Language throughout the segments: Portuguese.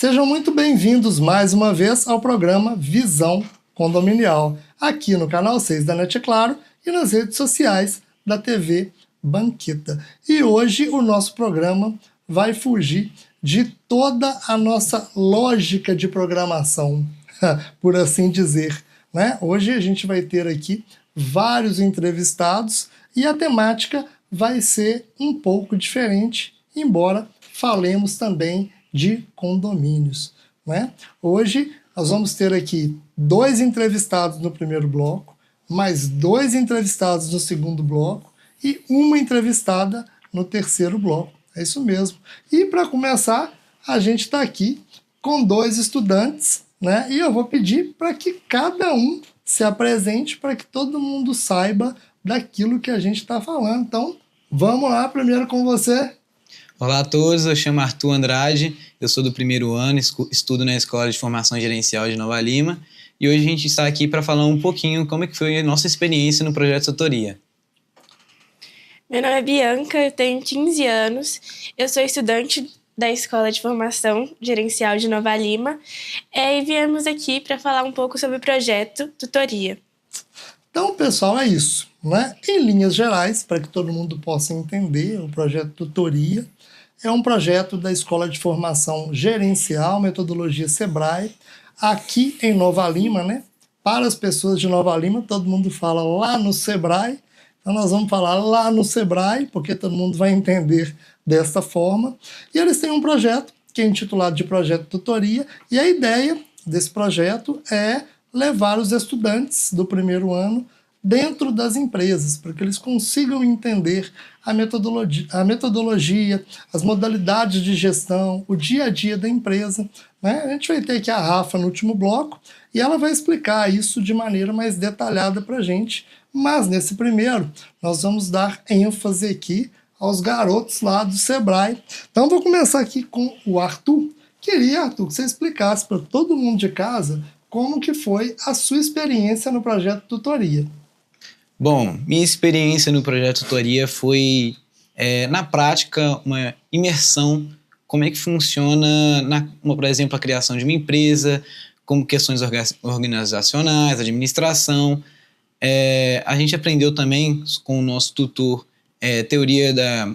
Sejam muito bem-vindos mais uma vez ao programa Visão Condominial, aqui no canal 6 da NET Claro e nas redes sociais da TV Banqueta. E hoje o nosso programa vai fugir de toda a nossa lógica de programação, por assim dizer, né? Hoje a gente vai ter aqui vários entrevistados e a temática vai ser um pouco diferente, embora falemos também de condomínios, né? Hoje nós vamos ter aqui 2 entrevistados no primeiro bloco, mais 2 entrevistados no segundo bloco e uma entrevistada no terceiro bloco. É isso mesmo. E para começar, a gente está aqui com 2 estudantes, né? E eu vou pedir para que cada um se apresente para que todo mundo saiba daquilo que a gente está falando. Então, vamos lá, primeiro com você. Olá a todos, eu chamo Arthur Andrade, eu sou do primeiro ano, estudo na Escola de Formação Gerencial de Nova Lima e hoje a gente está aqui para falar um pouquinho como é que foi a nossa experiência no projeto Tutoria. Meu nome é Bianca, eu tenho 15 anos, eu sou estudante da Escola de Formação Gerencial de Nova Lima e viemos aqui para falar um pouco sobre o projeto Tutoria. Então, pessoal, é isso, né? Em linhas gerais, para que todo mundo possa entender, o projeto Tutoria é um projeto da Escola de Formação Gerencial, metodologia Sebrae, aqui em Nova Lima, né? Para as pessoas de Nova Lima, todo mundo fala lá no Sebrae, então nós vamos falar lá no Sebrae, porque todo mundo vai entender desta forma. E eles têm um projeto que é intitulado de Projeto Tutoria, e a ideia desse projeto é levar os estudantes do primeiro ano dentro das empresas, para que eles consigam entender a metodologia, as modalidades de gestão, o dia a dia da empresa, né? A gente vai ter aqui a Rafa no último bloco e ela vai explicar isso de maneira mais detalhada para a gente, mas nesse primeiro nós vamos dar ênfase aqui aos garotos lá do Sebrae. Então vou começar aqui com o Arthur. Queria, Arthur, que você explicasse para todo mundo de casa como que foi a sua experiência no projeto Tutoria. Bom, minha experiência no projeto Tutoria foi, na prática, uma imersão, como é que funciona, por exemplo, a criação de uma empresa, como questões organizacionais, administração. A gente aprendeu também com o nosso tutor teoria da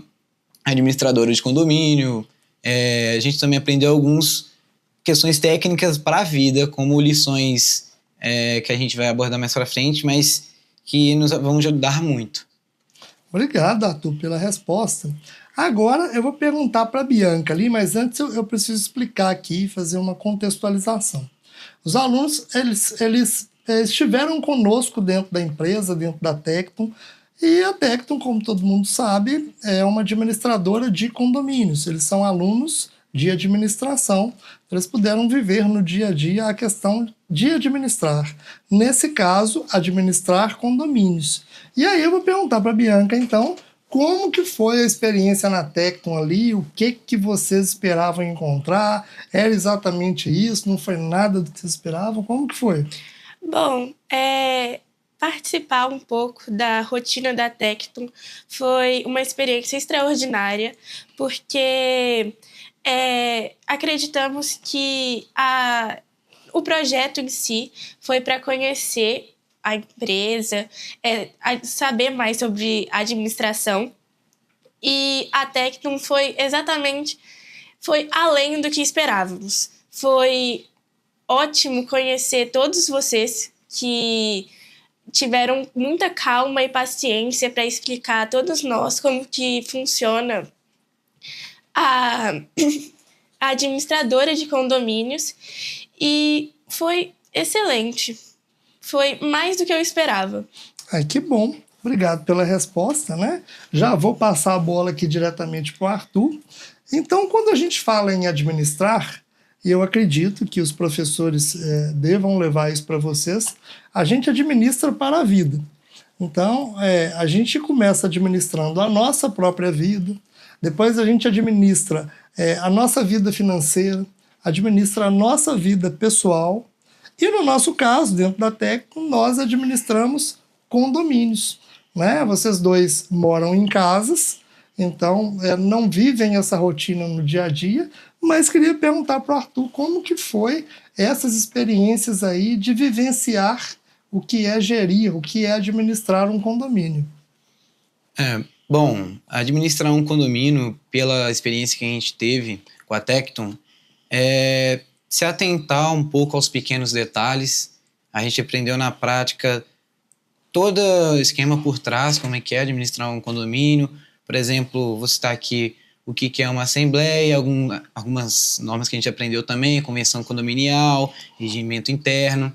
administradora de condomínio. A gente também aprendeu algumas questões técnicas para a vida, como lições que a gente vai abordar mais para frente, mas que nos vão ajudar muito. Obrigado, Arthur, pela resposta. Agora eu vou perguntar para a Bianca ali, mas antes eu preciso explicar aqui e fazer uma contextualização. Os alunos, eles estiveram conosco dentro da empresa, dentro da Tecton, e a Tecton, como todo mundo sabe, é uma administradora de condomínios. Eles são alunos de administração, eles puderam viver no dia a dia a questão de administrar. Nesse caso, administrar condomínios. E aí eu vou perguntar para a Bianca, então, como que foi a experiência na Tecton ali, o que vocês esperavam encontrar, era exatamente isso, não foi nada do que vocês esperavam, como que foi? Bom, participar um pouco da rotina da Tecton foi uma experiência extraordinária, porque acreditamos que o projeto em si foi para conhecer a empresa, saber mais sobre administração, e a Tecton foi além do que esperávamos. Foi ótimo conhecer todos vocês que tiveram muita calma e paciência para explicar a todos nós como que funciona a administradora de condomínios, e foi excelente. Foi mais do que eu esperava. Ai, que bom. Obrigado pela resposta, né? Já vou passar a bola aqui diretamente para o Arthur. Então, quando a gente fala em administrar, e eu acredito que os professores devam levar isso para vocês, a gente administra para a vida. Então, a gente começa administrando a nossa própria vida, depois a gente administra a nossa vida financeira, administra a nossa vida pessoal, e no nosso caso, dentro da Tecton, nós administramos condomínios, né? Vocês dois moram em casas então não vivem essa rotina no dia a dia, mas queria perguntar para o Arthur como que foi essas experiências aí de vivenciar o que é gerir, o que é administrar um condomínio. Bom, administrar um condomínio, pela experiência que a gente teve com a Tecton, é se atentar um pouco aos pequenos detalhes. A gente aprendeu na prática todo o esquema por trás, como é que é administrar um condomínio. Por exemplo, vou citar aqui o que é uma assembleia, algumas normas que a gente aprendeu também, convenção condominial, regimento interno.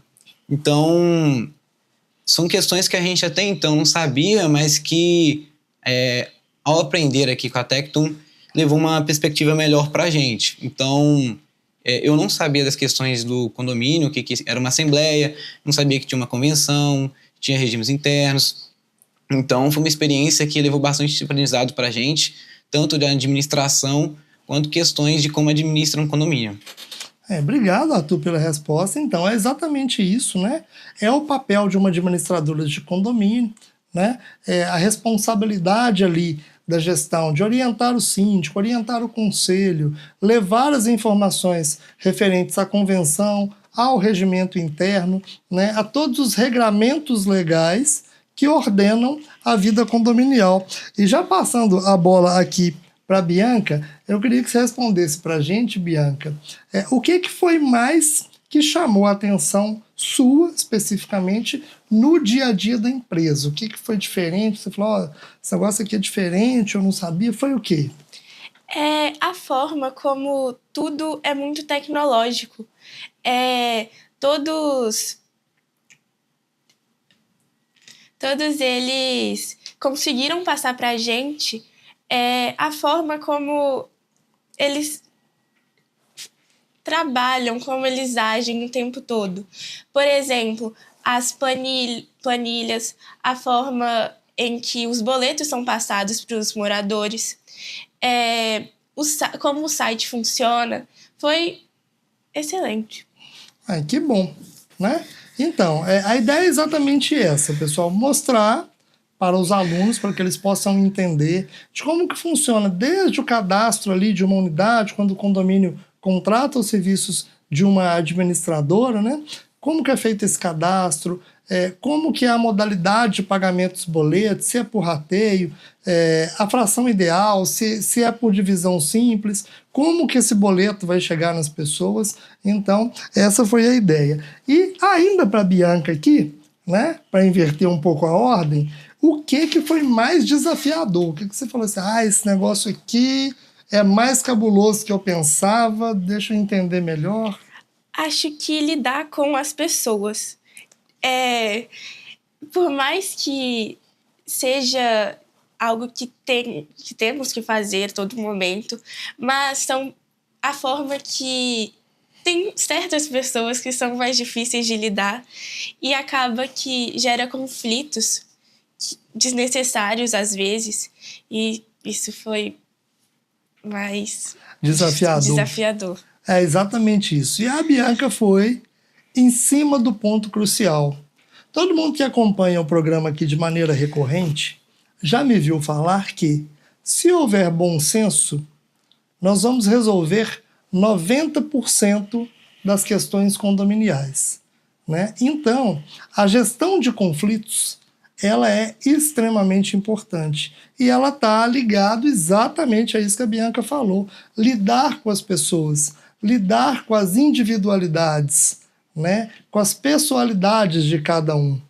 Então, são questões que a gente até então não sabia, mas que, ao aprender aqui com a Tecton, levou uma perspectiva melhor para a gente. Então, eu não sabia das questões do condomínio, o que era uma assembleia, não sabia que tinha uma convenção, tinha regimes internos. Então, foi uma experiência que levou bastante aprendizado para a gente, tanto de administração quanto questões de como administra um condomínio. Obrigado, Arthur, pela resposta. Então, é exatamente isso, né? É o papel de uma administradora de condomínio, né? É a responsabilidade ali da gestão de orientar o síndico, orientar o conselho, levar as informações referentes à convenção, ao regimento interno, né? A todos os regramentos legais que ordenam a vida condominial. E já passando a bola aqui para a Bianca, eu queria que você respondesse para a gente, Bianca, o que foi mais que chamou a atenção sua, especificamente, no dia a dia da empresa? O que foi diferente? Você falou, esse negócio aqui é diferente, eu não sabia. Foi o quê? É a forma como tudo é muito tecnológico. Todos eles conseguiram passar para a gente a forma como eles trabalham, como eles agem o tempo todo. Por exemplo, as planilhas, a forma em que os boletos são passados para os moradores, como o site funciona, foi excelente. Que bom, né? Então, a ideia é exatamente essa, pessoal, mostrar para os alunos, para que eles possam entender de como que funciona, desde o cadastro ali de uma unidade, quando o condomínio contrata os serviços de uma administradora, né? Como que é feito esse cadastro, como que é a modalidade de pagamento dos boletos, se é por rateio, a fração ideal, se é por divisão simples, como que esse boleto vai chegar nas pessoas. Então, essa foi a ideia. E ainda para a Bianca aqui, né, para inverter um pouco a ordem, o que foi mais desafiador? O que você falou assim, esse negócio aqui é mais cabuloso que eu pensava, deixa eu entender melhor. Acho que lidar com as pessoas. Por mais que seja algo que temos que fazer a todo momento, mas são a forma que tem certas pessoas que são mais difíceis de lidar e acaba que gera conflitos desnecessários às vezes, e isso foi mais desafiador. É exatamente isso. E a Bianca foi em cima do ponto crucial. Todo mundo que acompanha o programa aqui de maneira recorrente já me viu falar que, se houver bom senso, nós vamos resolver 90% das questões condominiais, né? Então, a gestão de conflitos, ela é extremamente importante. E ela está ligada exatamente a isso que a Bianca falou. Lidar com as pessoas, lidar com as individualidades, né? Com as pessoalidades de cada um.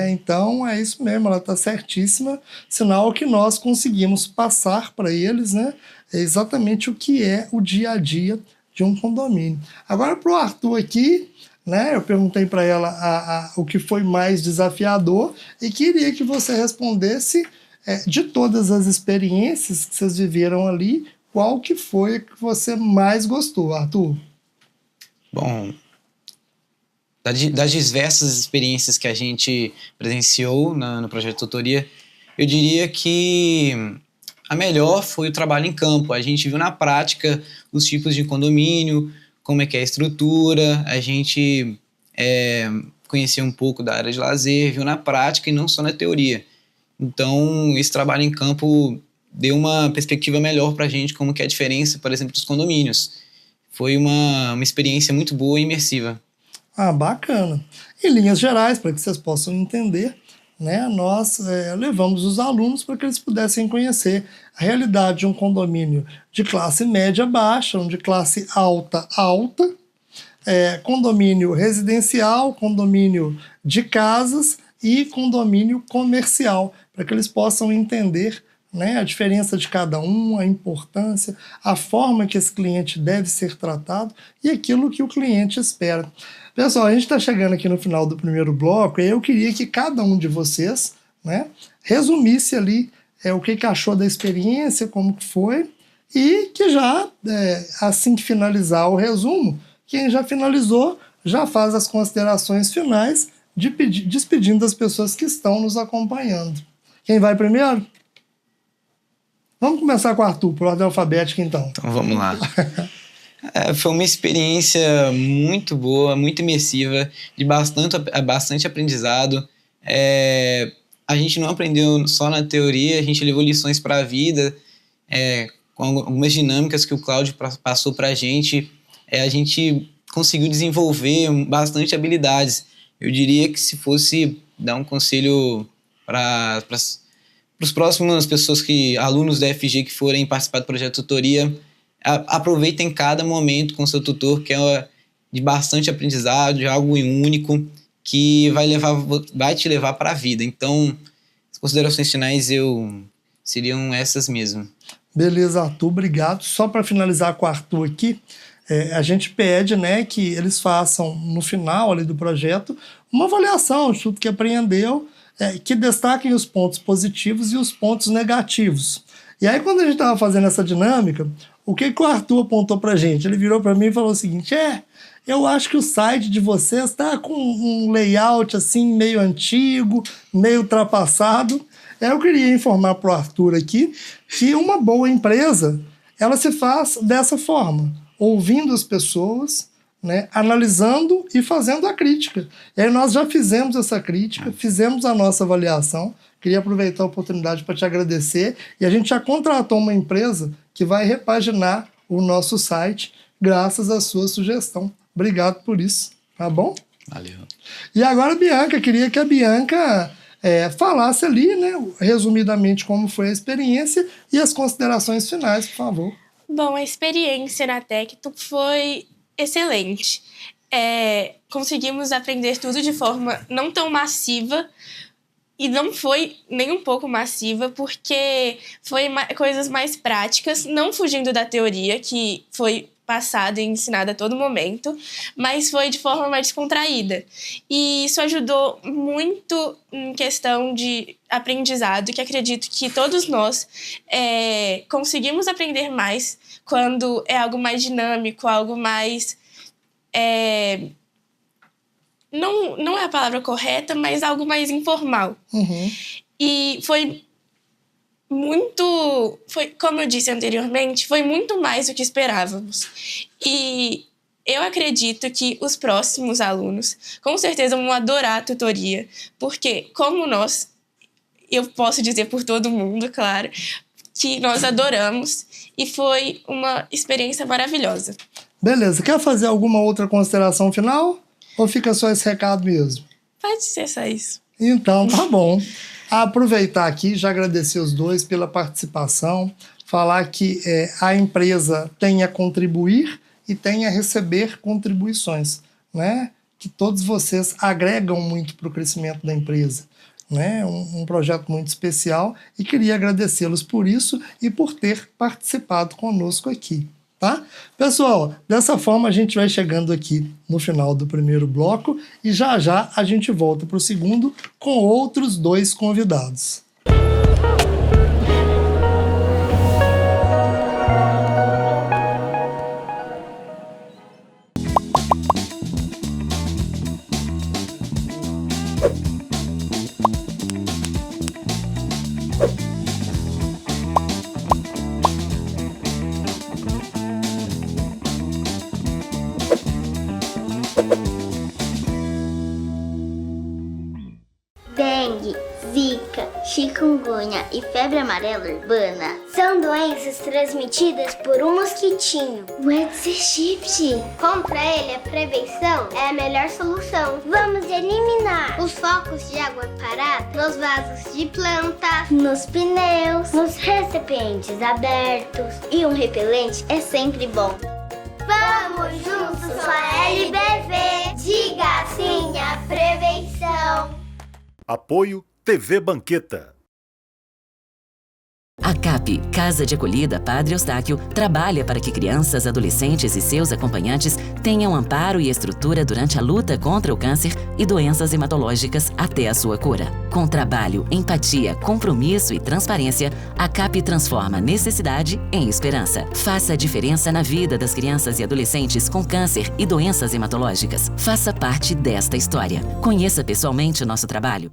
Então é isso mesmo, ela está certíssima, sinal que nós conseguimos passar para eles, né? É exatamente o que é o dia a dia de um condomínio. Agora para o Arthur aqui, né? Eu perguntei para ela o que foi mais desafiador e queria que você respondesse de todas as experiências que vocês viveram ali, qual que foi a que você mais gostou, Arthur? Bom, das diversas experiências que a gente presenciou no projeto Tutoria, eu diria que a melhor foi o trabalho em campo. A gente viu na prática os tipos de condomínio, como é que é a estrutura, a gente conhecia um pouco da área de lazer, viu na prática e não só na teoria. Então, esse trabalho em campo deu uma perspectiva melhor para a gente como que é a diferença, por exemplo, dos condomínios. Foi uma experiência muito boa e imersiva. Ah, bacana. Em linhas gerais, para que vocês possam entender, né, nós levamos os alunos para que eles pudessem conhecer a realidade de um condomínio de classe média baixa, um de classe alta alta, condomínio residencial, condomínio de casas e condomínio comercial, para que eles possam entender, né, a diferença de cada um, a importância, a forma que esse cliente deve ser tratado e aquilo que o cliente espera. Pessoal, a gente está chegando aqui no final do primeiro bloco e eu queria que cada um de vocês, né, resumisse ali o que achou da experiência, como que foi, e que já, assim que finalizar o resumo, quem já finalizou já faz as considerações finais, despedindo as pessoas que estão nos acompanhando. Quem vai primeiro? Vamos começar com o Arthur, por ordem alfabética, então. Então vamos lá. Foi uma experiência muito boa, muito imersiva, de bastante aprendizado. A gente não aprendeu só na teoria, a gente levou lições para a vida, com algumas dinâmicas que o Cláudio passou para a gente conseguiu desenvolver bastante habilidades. Eu diria que se fosse dar um conselho para os próximos alunos da FG que forem participar do projeto tutoria, aproveitem cada momento com seu tutor, que é de bastante aprendizado, de algo único, que vai te levar para a vida. Então, as considerações finais seriam essas mesmo. Beleza, Arthur, obrigado. Só para finalizar com o Arthur aqui, a gente pede, né, que eles façam, no final ali do projeto, uma avaliação de tudo que aprendeu, que destaquem os pontos positivos e os pontos negativos. E aí, quando a gente estava fazendo essa dinâmica, o que o Arthur apontou para a gente? Ele virou para mim e falou o seguinte: eu acho que o site de vocês está com um layout assim meio antigo, meio ultrapassado. Eu queria informar para o Arthur aqui que uma boa empresa, ela se faz dessa forma, ouvindo as pessoas, né, analisando e fazendo a crítica. E aí nós já fizemos essa crítica, fizemos a nossa avaliação. Queria aproveitar a oportunidade para te agradecer. E a gente já contratou uma empresa que vai repaginar o nosso site graças à sua sugestão. Obrigado por isso, tá bom? Valeu. E agora, Bianca, queria que a Bianca falasse ali, né, resumidamente como foi a experiência e as considerações finais, por favor. Bom, a experiência na Tecto foi excelente. Conseguimos aprender tudo de forma não tão massiva e não foi nem um pouco massiva, porque foi coisas mais práticas, não fugindo da teoria, que foi passada e ensinada a todo momento, mas foi de forma mais descontraída. E isso ajudou muito em questão de aprendizado, que acredito que todos nós conseguimos aprender mais quando é algo mais dinâmico, algo mais... Não é a palavra correta, mas algo mais informal. Uhum. E foi, como eu disse anteriormente, foi muito mais do que esperávamos. E eu acredito que os próximos alunos, com certeza, vão adorar a tutoria, porque, como nós, eu posso dizer por todo mundo, claro, que nós adoramos e foi uma experiência maravilhosa. Beleza, quer fazer alguma outra consideração final? Ou fica só esse recado mesmo? Pode ser só isso. Então, tá bom. Aproveitar aqui, já agradecer os dois pela participação, falar que a empresa tem a contribuir e tem a receber contribuições, né? Que todos vocês agregam muito para o crescimento da empresa, né? Um projeto muito especial e queria agradecê-los por isso e por ter participado conosco aqui. Tá? Pessoal, dessa forma a gente vai chegando aqui no final do primeiro bloco e já já a gente volta para o segundo com outros dois convidados. Dengue, zika, chikungunya e febre amarela urbana São doenças transmitidas por um mosquitinho, o Aedes aegypti. Contra ele, a prevenção é a melhor solução. Vamos eliminar os focos de água parada nos vasos de planta, nos pneus, nos recipientes abertos. E um repelente é sempre bom. Vamos juntos com a LBV. Diga sim à prevenção. Apoio TV Banqueta. A CAP, Casa de Acolhida Padre Eustáquio, trabalha para que crianças, adolescentes e seus acompanhantes tenham amparo e estrutura durante a luta contra o câncer e doenças hematológicas até a sua cura. Com trabalho, empatia, compromisso e transparência, a CAP transforma necessidade em esperança. Faça a diferença na vida das crianças e adolescentes com câncer e doenças hematológicas. Faça parte desta história. Conheça pessoalmente o nosso trabalho.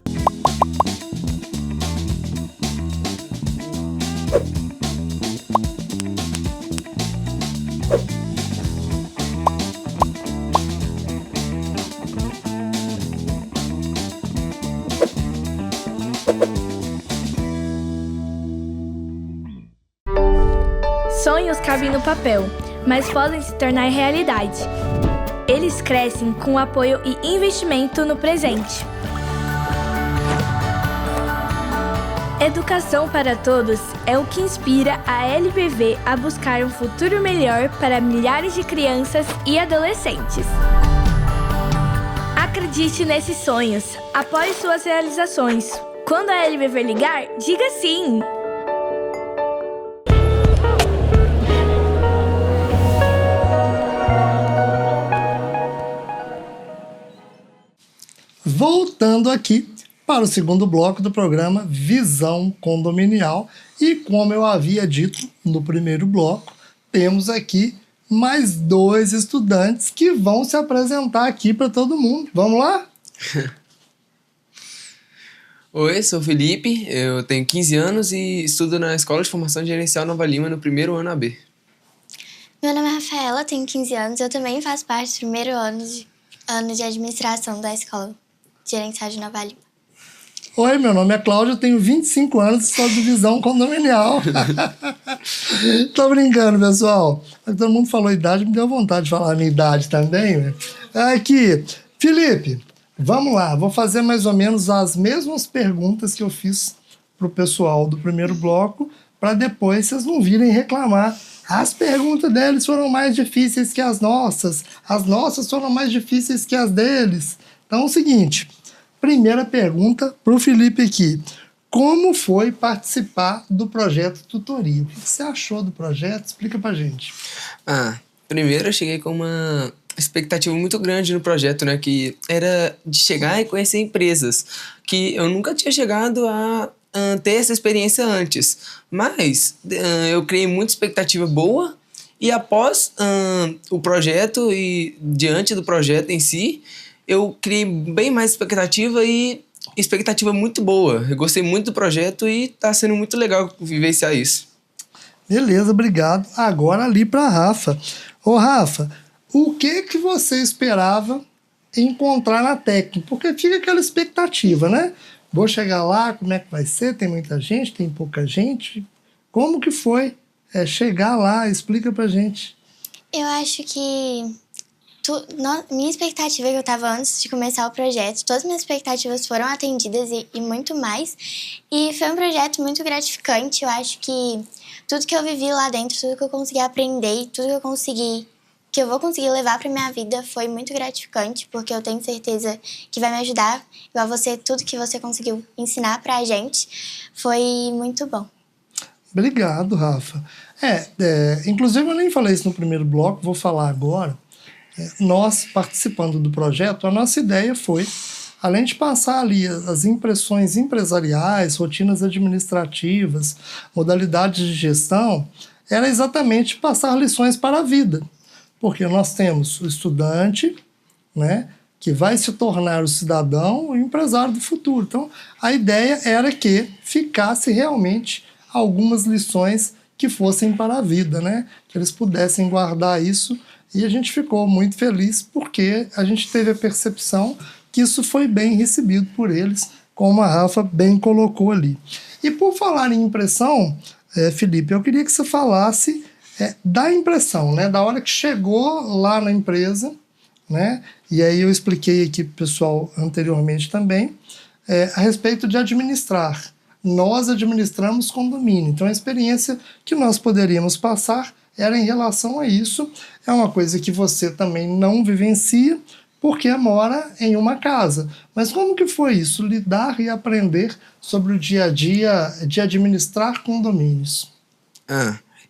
Sonhos cabem no papel, mas podem se tornar realidade. Eles crescem com apoio e investimento no presente. Educação para todos é o que inspira a LBV a buscar um futuro melhor para milhares de crianças e adolescentes. Acredite nesses sonhos, apoie suas realizações. Quando a LBV ligar, diga sim! Voltando aqui para o segundo bloco do programa Visão Condominial. E como eu havia dito no primeiro bloco, temos aqui mais 2 estudantes que vão se apresentar aqui para todo mundo. Vamos lá? Oi, sou o Felipe, eu tenho 15 anos e estudo na Escola de Formação Gerencial Nova Lima no primeiro ano AB. Meu nome é Rafaela, tenho 15 anos, eu também faço parte do primeiro ano de administração da Escola Gerencial de Nova Lima. Oi, meu nome é Cláudio, eu tenho 25 anos e sou de Visão Condominial. Tô brincando, pessoal. Todo mundo falou idade, me deu vontade de falar a minha idade também, né? Aqui, Felipe, vamos lá. Vou fazer mais ou menos as mesmas perguntas que eu fiz pro pessoal do primeiro bloco, para depois vocês não virem reclamar. As perguntas deles foram mais difíceis que as nossas foram mais difíceis que as deles. Então é o seguinte... Primeira pergunta para o Felipe aqui. Como foi participar do projeto Tutoria? O que você achou do projeto? Explica para gente. Primeiro eu cheguei com uma expectativa muito grande no projeto, né? Que era de chegar e conhecer empresas. Que eu nunca tinha chegado a ter essa experiência antes. Mas eu criei muita expectativa boa. E após o projeto e diante do projeto em si... eu criei bem mais expectativa e expectativa muito boa. Eu gostei muito do projeto e tá sendo muito legal vivenciar isso. Beleza, obrigado. Agora ali para Rafa. Ô Rafa, o que você esperava encontrar na técnica? Porque fica aquela expectativa, né? Vou chegar lá, como é que vai ser? Tem muita gente, tem pouca gente? Como que foi chegar lá? Explica pra gente. Eu acho que... minha expectativa que eu tava antes de começar o projeto, todas as minhas expectativas foram atendidas e muito mais. E foi um projeto muito gratificante. Eu acho que tudo que eu vivi lá dentro, tudo que eu consegui aprender, tudo que eu vou conseguir levar pra minha vida foi muito gratificante, porque eu tenho certeza que vai me ajudar. Igual você, tudo que você conseguiu ensinar pra gente foi muito bom. Obrigado, Rafa. Inclusive eu nem falei isso no primeiro bloco, vou falar agora. Nós, participando do projeto, a nossa ideia foi, além de passar ali as impressões empresariais, rotinas administrativas, modalidades de gestão, era exatamente passar lições para a vida. Porque nós temos o estudante, né, que vai se tornar o cidadão, o empresário do futuro. Então, a ideia era que ficasse realmente algumas lições que fossem para a vida, né, que eles pudessem guardar isso. E a gente ficou muito feliz porque a gente teve a percepção que isso foi bem recebido por eles, como a Rafa bem colocou ali. E por falar em impressão, Felipe, eu queria que você falasse da impressão, né? Da hora que chegou lá na empresa, né? E aí eu expliquei aqui para o pessoal anteriormente também, a respeito de administrar. Nós administramos condomínio, então a experiência que nós poderíamos passar era em relação a isso. É uma coisa que você também não vivencia, porque mora em uma casa. Mas como que foi isso? Lidar e aprender sobre o dia a dia de administrar condomínios.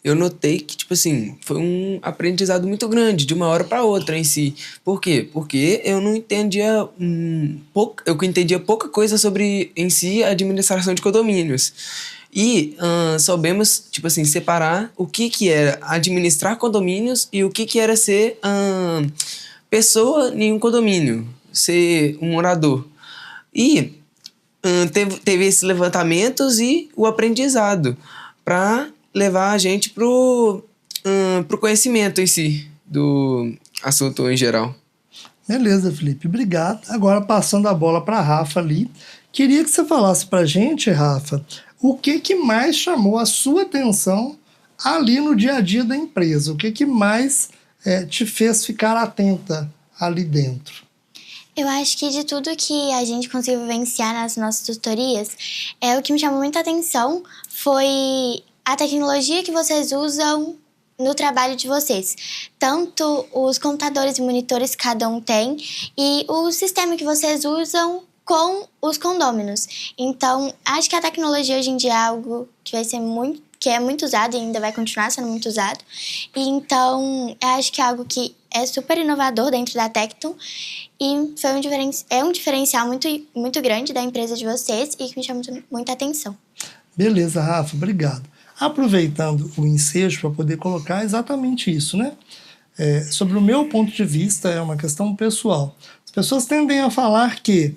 Eu notei que, tipo assim, foi um aprendizado muito grande, de uma hora para outra em si. Por quê? Porque eu não entendia eu entendia pouca coisa sobre, em si, a administração de condomínios. E soubemos, tipo assim, separar o que era administrar condomínios e o que era ser pessoa em um condomínio, ser um morador. E teve esses levantamentos e o aprendizado para levar a gente pro conhecimento em si do assunto em geral. Beleza, Felipe, obrigado. Agora, passando a bola para a Rafa ali, queria que você falasse para a gente, Rafa, o que mais chamou a sua atenção ali no dia a dia da empresa? O que mais te fez ficar atenta ali dentro? Eu acho que de tudo que a gente conseguiu vivenciar nas nossas tutorias, o que me chamou muita atenção foi a tecnologia que vocês usam no trabalho de vocês. Tanto os computadores e monitores que cada um tem e o sistema que vocês usam com os condôminos. Então, acho que a tecnologia hoje em dia é algo que é muito usado e ainda vai continuar sendo muito usado. E então, eu acho que é algo que é super inovador dentro da Tecton e é um diferencial muito, muito grande da empresa de vocês e que me chama muita atenção. Beleza, Rafa, obrigado. Aproveitando o ensejo para poder colocar exatamente isso, né? Sobre o meu ponto de vista, é uma questão pessoal. As pessoas tendem a falar que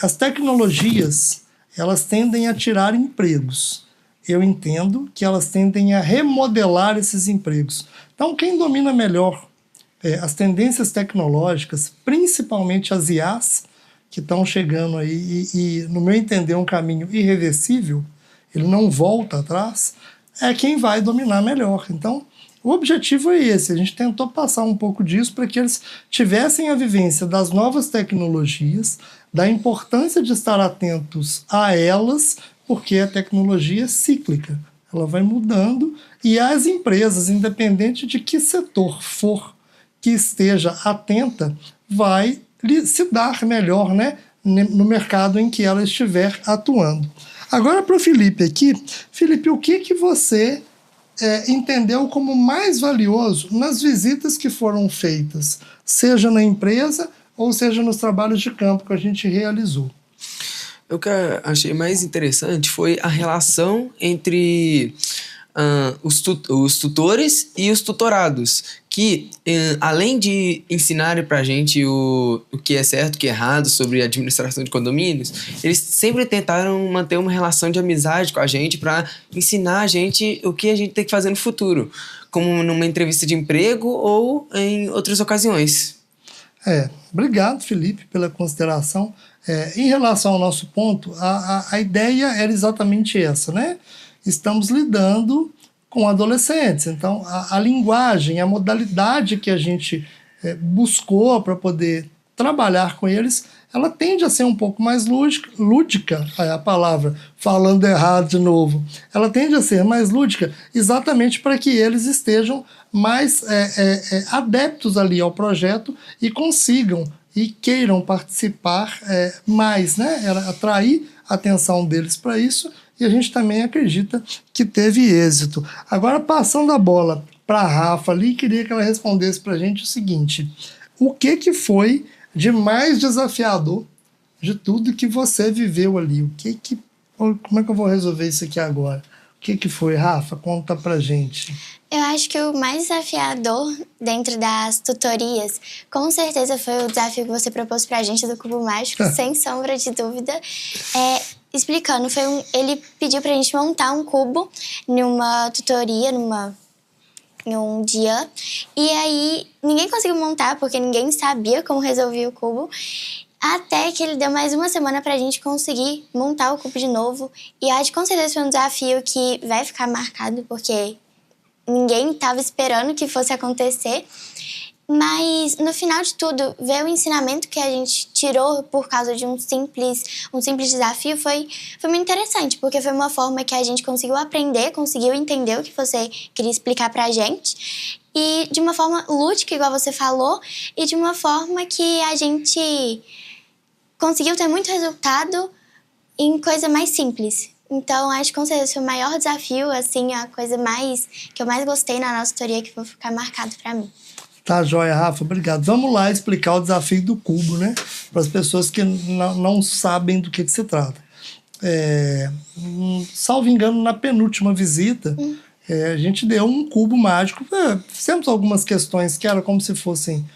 as tecnologias, elas tendem a tirar empregos. Eu entendo que elas tendem a remodelar esses empregos. Então, quem domina melhor as tendências tecnológicas, principalmente as IAs, que estão chegando aí e, no meu entender, um caminho irreversível, ele não volta atrás, é quem vai dominar melhor. Então, o objetivo é esse. A gente tentou passar um pouco disso para que eles tivessem a vivência das novas tecnologias, da importância de estar atentos a elas, porque a tecnologia é cíclica. Ela vai mudando e as empresas, independente de que setor for que esteja atenta, vai se dar melhor, né, no mercado em que ela estiver atuando. Agora para o Felipe aqui. Felipe, o que você entendeu como mais valioso nas visitas que foram feitas, seja na empresa ou seja nos trabalhos de campo que a gente realizou? O que eu achei mais interessante foi a relação entre os tutores e os tutorados, que além de ensinarem pra gente o que é certo, o que é errado sobre a administração de condomínios, eles sempre tentaram manter uma relação de amizade com a gente para ensinar a gente o que a gente tem que fazer no futuro, como numa entrevista de emprego ou em outras ocasiões. Obrigado, Felipe, pela consideração. Em relação ao nosso ponto, a ideia era exatamente essa, né? Estamos lidando com adolescentes, então a linguagem, a modalidade que a gente buscou para poder trabalhar com eles, ela tende a ser um pouco mais lúdica, é a palavra, falando errado de novo, ela tende a ser mais lúdica exatamente para que eles estejam mais adeptos ali ao projeto e consigam e queiram participar mais, né? Atrair a atenção deles para isso, e a gente também acredita que teve êxito. Agora, passando a bola para a Rafa ali, queria que ela respondesse para a gente o seguinte: o que foi de mais desafiador de tudo que você viveu ali? Como é que eu vou resolver isso aqui agora? O que foi, Rafa? Conta pra gente. Eu acho que o mais desafiador dentro das tutorias, com certeza foi o desafio que você propôs pra gente do Cubo Mágico, sem sombra de dúvida. Explicando, ele pediu pra gente montar um cubo numa tutoria, em um dia. E aí, ninguém conseguiu montar, porque ninguém sabia como resolver o cubo. até que ele deu mais uma semana pra gente conseguir montar o cubo de novo. E acho que com certeza foi um desafio que vai ficar marcado, porque ninguém estava esperando que fosse acontecer. Mas, no final de tudo, ver o ensinamento que a gente tirou por causa de um simples desafio foi muito interessante, porque foi uma forma que a gente conseguiu aprender, conseguiu entender o que você queria explicar pra gente, e de uma forma lúdica, igual você falou, e de uma forma que a gente conseguiu ter muito resultado em coisa mais simples. Então, acho que com certeza foi o maior desafio, assim, a coisa que eu mais gostei na nossa tutoria, que vai ficar marcado pra mim. Tá, joia, Rafa, obrigado. Vamos lá explicar o desafio do cubo, né? Para as pessoas que não sabem do que se trata. Salvo engano, na penúltima visita, a gente deu um cubo mágico. Fizemos algumas questões que eram como se fossem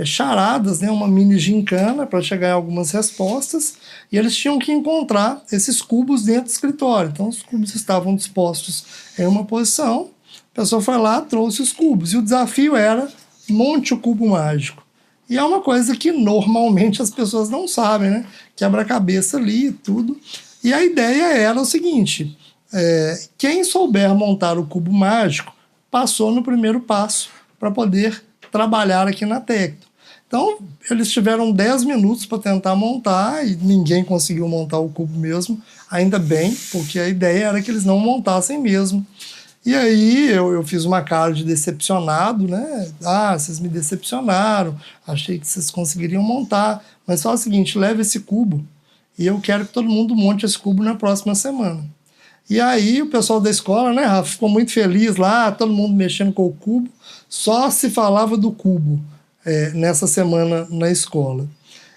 charadas, né? Uma mini gincana para chegar em algumas respostas. E eles tinham que encontrar esses cubos dentro do escritório. Então, os cubos estavam dispostos em uma posição. A pessoa foi lá, trouxe os cubos. E o desafio era: monte o cubo mágico. E é uma coisa que normalmente as pessoas não sabem, né? Quebra-cabeça ali e tudo. E a ideia era o seguinte: quem souber montar o cubo mágico passou no primeiro passo para poder trabalhar aqui na Tecton. Então, eles tiveram 10 minutos para tentar montar e ninguém conseguiu montar o cubo mesmo. Ainda bem, porque a ideia era que eles não montassem mesmo. E aí eu fiz uma cara de decepcionado, né? Vocês me decepcionaram, achei que vocês conseguiriam montar. Mas só o seguinte: leve esse cubo e eu quero que todo mundo monte esse cubo na próxima semana. E aí o pessoal da escola, né, Rafa, ficou muito feliz lá, todo mundo mexendo com o cubo. Só se falava do cubo nessa semana na escola.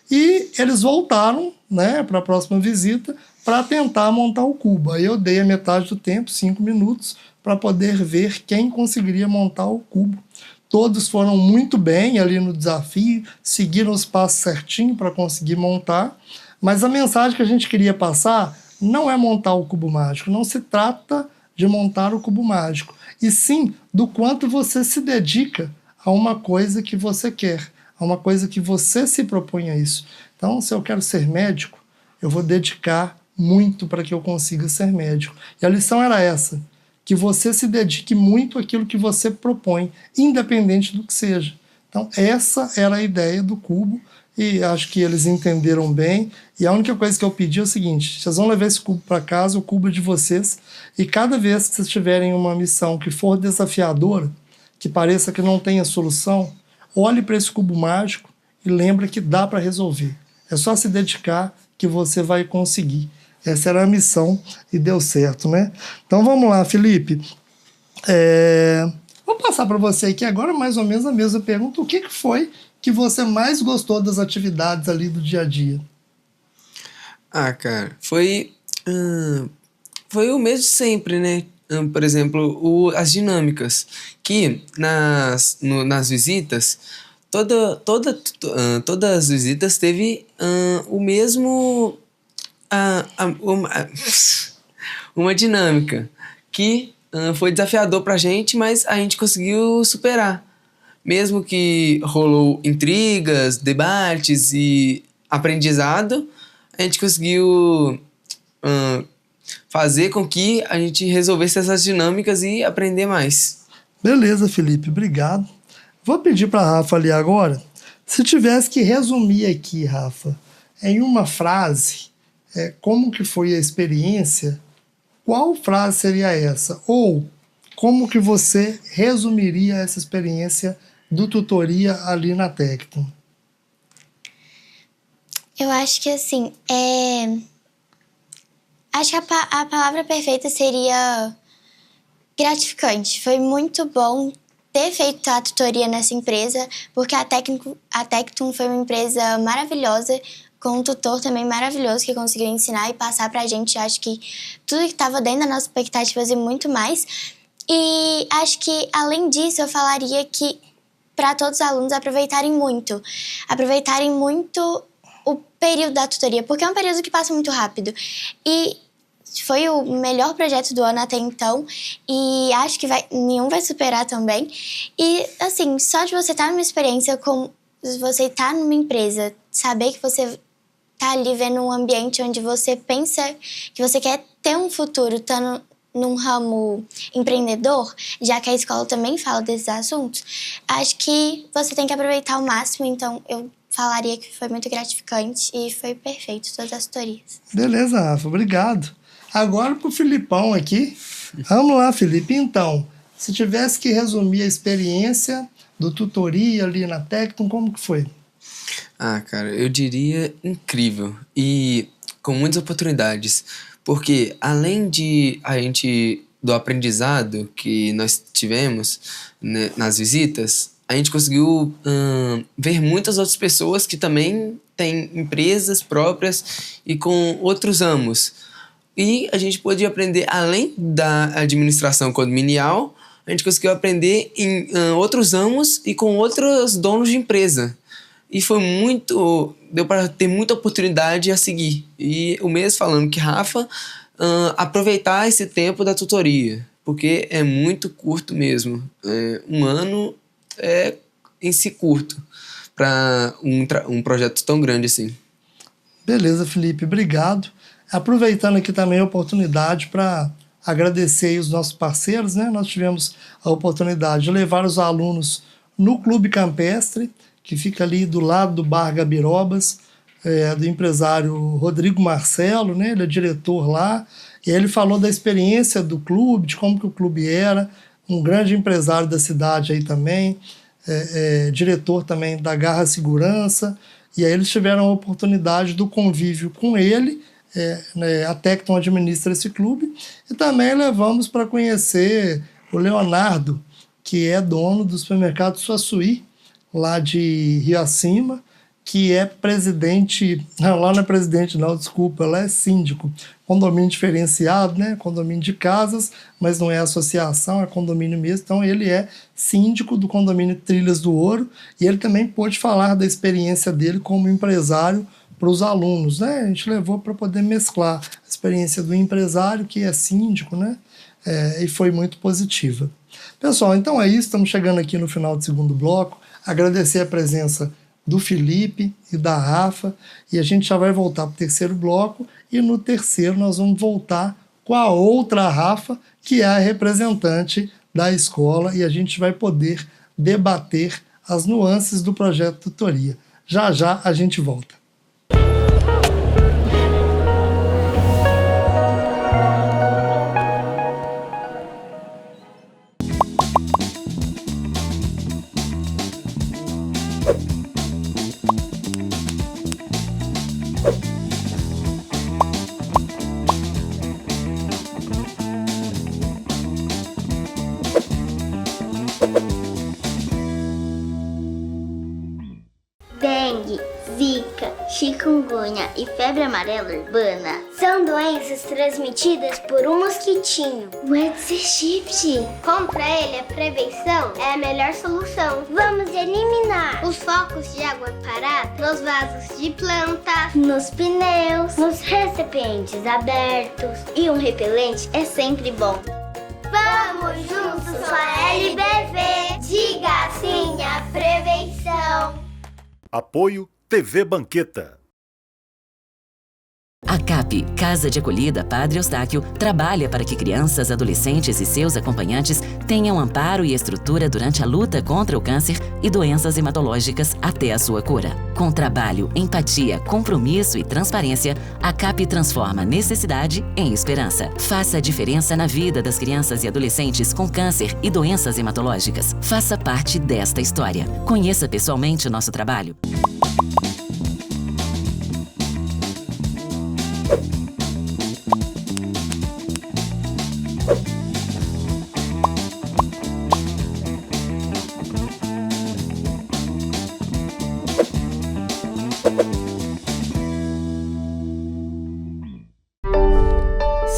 E eles voltaram, né, para a próxima visita para tentar montar o cubo. Aí eu dei a metade do tempo, 5 minutos, para poder ver quem conseguiria montar o cubo. Todos foram muito bem ali no desafio, seguiram os passos certinho para conseguir montar, mas a mensagem que a gente queria passar não é montar o cubo mágico, não se trata de montar o cubo mágico, e sim do quanto você se dedica a uma coisa que você quer, a uma coisa que você se propõe a isso. Então, se eu quero ser médico, eu vou dedicar muito para que eu consiga ser médico. E a lição era essa: que você se dedique muito àquilo que você propõe, independente do que seja. Então, essa era a ideia do cubo, e acho que eles entenderam bem. E a única coisa que eu pedi é o seguinte: vocês vão levar esse cubo para casa, o cubo é de vocês, e cada vez que vocês tiverem uma missão que for desafiadora, que pareça que não tenha solução, olhe para esse cubo mágico e lembre que dá para resolver. É só se dedicar que você vai conseguir. Essa era a missão e deu certo, né? Então vamos lá, Felipe. Vou passar para você aqui agora mais ou menos a mesma pergunta. O que foi que você mais gostou das atividades ali do dia a dia? Cara, foi o mesmo sempre, né? Por exemplo, as dinâmicas, que nas visitas, todas as visitas teve o mesmo... uma dinâmica que foi desafiador pra gente, mas a gente conseguiu superar. Mesmo que rolou intrigas, debates e aprendizado, a gente conseguiu fazer com que a gente resolvesse essas dinâmicas e aprender mais. Beleza, Felipe, obrigado. Vou pedir para a Rafa ali agora, se tivesse que resumir aqui, Rafa, em uma frase, como que foi a experiência, qual frase seria essa? Ou como que você resumiria essa experiência do tutoria ali na Tecton? Eu acho que assim, acho que a palavra perfeita seria gratificante. Foi muito bom ter feito a tutoria nessa empresa, porque a Tecton foi uma empresa maravilhosa, com um tutor também maravilhoso que conseguiu ensinar e passar pra gente, acho que tudo que estava dentro das nossas expectativas e muito mais. E acho que, além disso, eu falaria que para todos os alunos aproveitarem muito o período da tutoria, porque é um período que passa muito rápido. E foi o melhor projeto do ano até então, e acho que nenhum vai superar também. E, assim, só de você estar numa experiência, como você estar numa empresa, saber que você tá ali vendo um ambiente onde você pensa que você quer ter um futuro, estando num ramo empreendedor, já que a escola também fala desses assuntos, acho que você tem que aproveitar ao máximo. Então, eu falaria que foi muito gratificante e foi perfeito todas as tutorias. Beleza, Rafa, obrigado. Agora pro Filipão aqui. Vamos lá, Felipe. Então, se tivesse que resumir a experiência do tutoria ali na Tecton, como que foi? Ah, cara, eu diria incrível e com muitas oportunidades, porque além do aprendizado que nós tivemos, né, nas visitas, a gente conseguiu ver muitas outras pessoas que também têm empresas próprias e com outros ramos. E a gente pôde aprender, além da administração condominial, a gente conseguiu aprender em outros ramos e com outros donos de empresa. E foi deu para ter muita oportunidade a seguir. E o mesmo falando que Rafa, aproveitar esse tempo da tutoria, porque é muito curto mesmo. Um ano é em si curto para um projeto tão grande assim. Beleza, Felipe, obrigado. Aproveitando aqui também a oportunidade para agradecer aí os nossos parceiros, né? Nós tivemos a oportunidade de levar os alunos no Clube Campestre, que fica ali do lado do Bar Gabirobas, do empresário Rodrigo Marcelo, né? Ele é diretor lá, e aí ele falou da experiência do clube, de como que o clube era, um grande empresário da cidade aí também, diretor também da Garra Segurança, e aí eles tiveram a oportunidade do convívio com ele. A Tecton administra esse clube, e também levamos para conhecer o Leonardo, que é dono do supermercado Suaçuí, lá de Rio Acima, que é presidente, lá não é presidente não, desculpa, lá é síndico, condomínio diferenciado, né? Condomínio de casas, mas não é associação, é condomínio mesmo, então ele é síndico do condomínio Trilhas do Ouro, e ele também pôde falar da experiência dele como empresário para os alunos, né? A gente levou para poder mesclar a experiência do empresário, que é síndico, né? E foi muito positiva. Pessoal, então é isso, estamos chegando aqui no final do segundo bloco. Agradecer a presença do Felipe e da Rafa, e a gente já vai voltar para o terceiro bloco, e no terceiro nós vamos voltar com a outra Rafa, que é a representante da escola, e a gente vai poder debater as nuances do projeto tutoria. Já já a gente volta. Dengue, zika, chikungunya e febre amarela urbana são doenças transmitidas por um mosquitinho, o Aedes aegypti. Contra ele, a prevenção é a melhor solução. Vamos eliminar os focos de água parada nos vasos de plantas, nos pneus, nos recipientes abertos. E um repelente é sempre bom. Vamos juntos com a LBV. Diga sim à prevenção. Apoio TV Banqueta. A CAP, Casa de Acolhida Padre Eustáquio, trabalha para que crianças, adolescentes e seus acompanhantes tenham amparo e estrutura durante a luta contra o câncer e doenças hematológicas até a sua cura. Com trabalho, empatia, compromisso e transparência, a CAP transforma necessidade em esperança. Faça a diferença na vida das crianças e adolescentes com câncer e doenças hematológicas. Faça parte desta história. Conheça pessoalmente o nosso trabalho.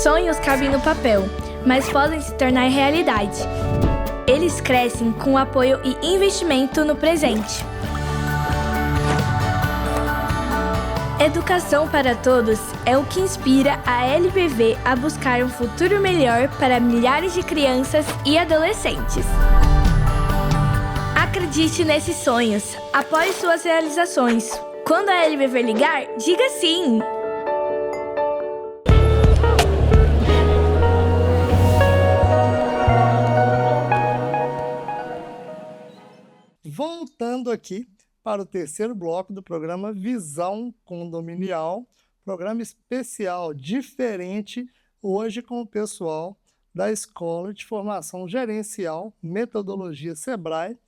Sonhos cabem no papel, mas podem se tornar realidade. Eles crescem com apoio e investimento no presente. Educação para todos é o que inspira a LBV a buscar um futuro melhor para milhares de crianças e adolescentes. Acredite nesses sonhos, apoie suas realizações. Quando a LBV ligar, diga sim! Voltando aqui para o terceiro bloco do programa Visão Condominial, programa especial, diferente, hoje com o pessoal da Escola de Formação Gerencial Metodologia Sebrae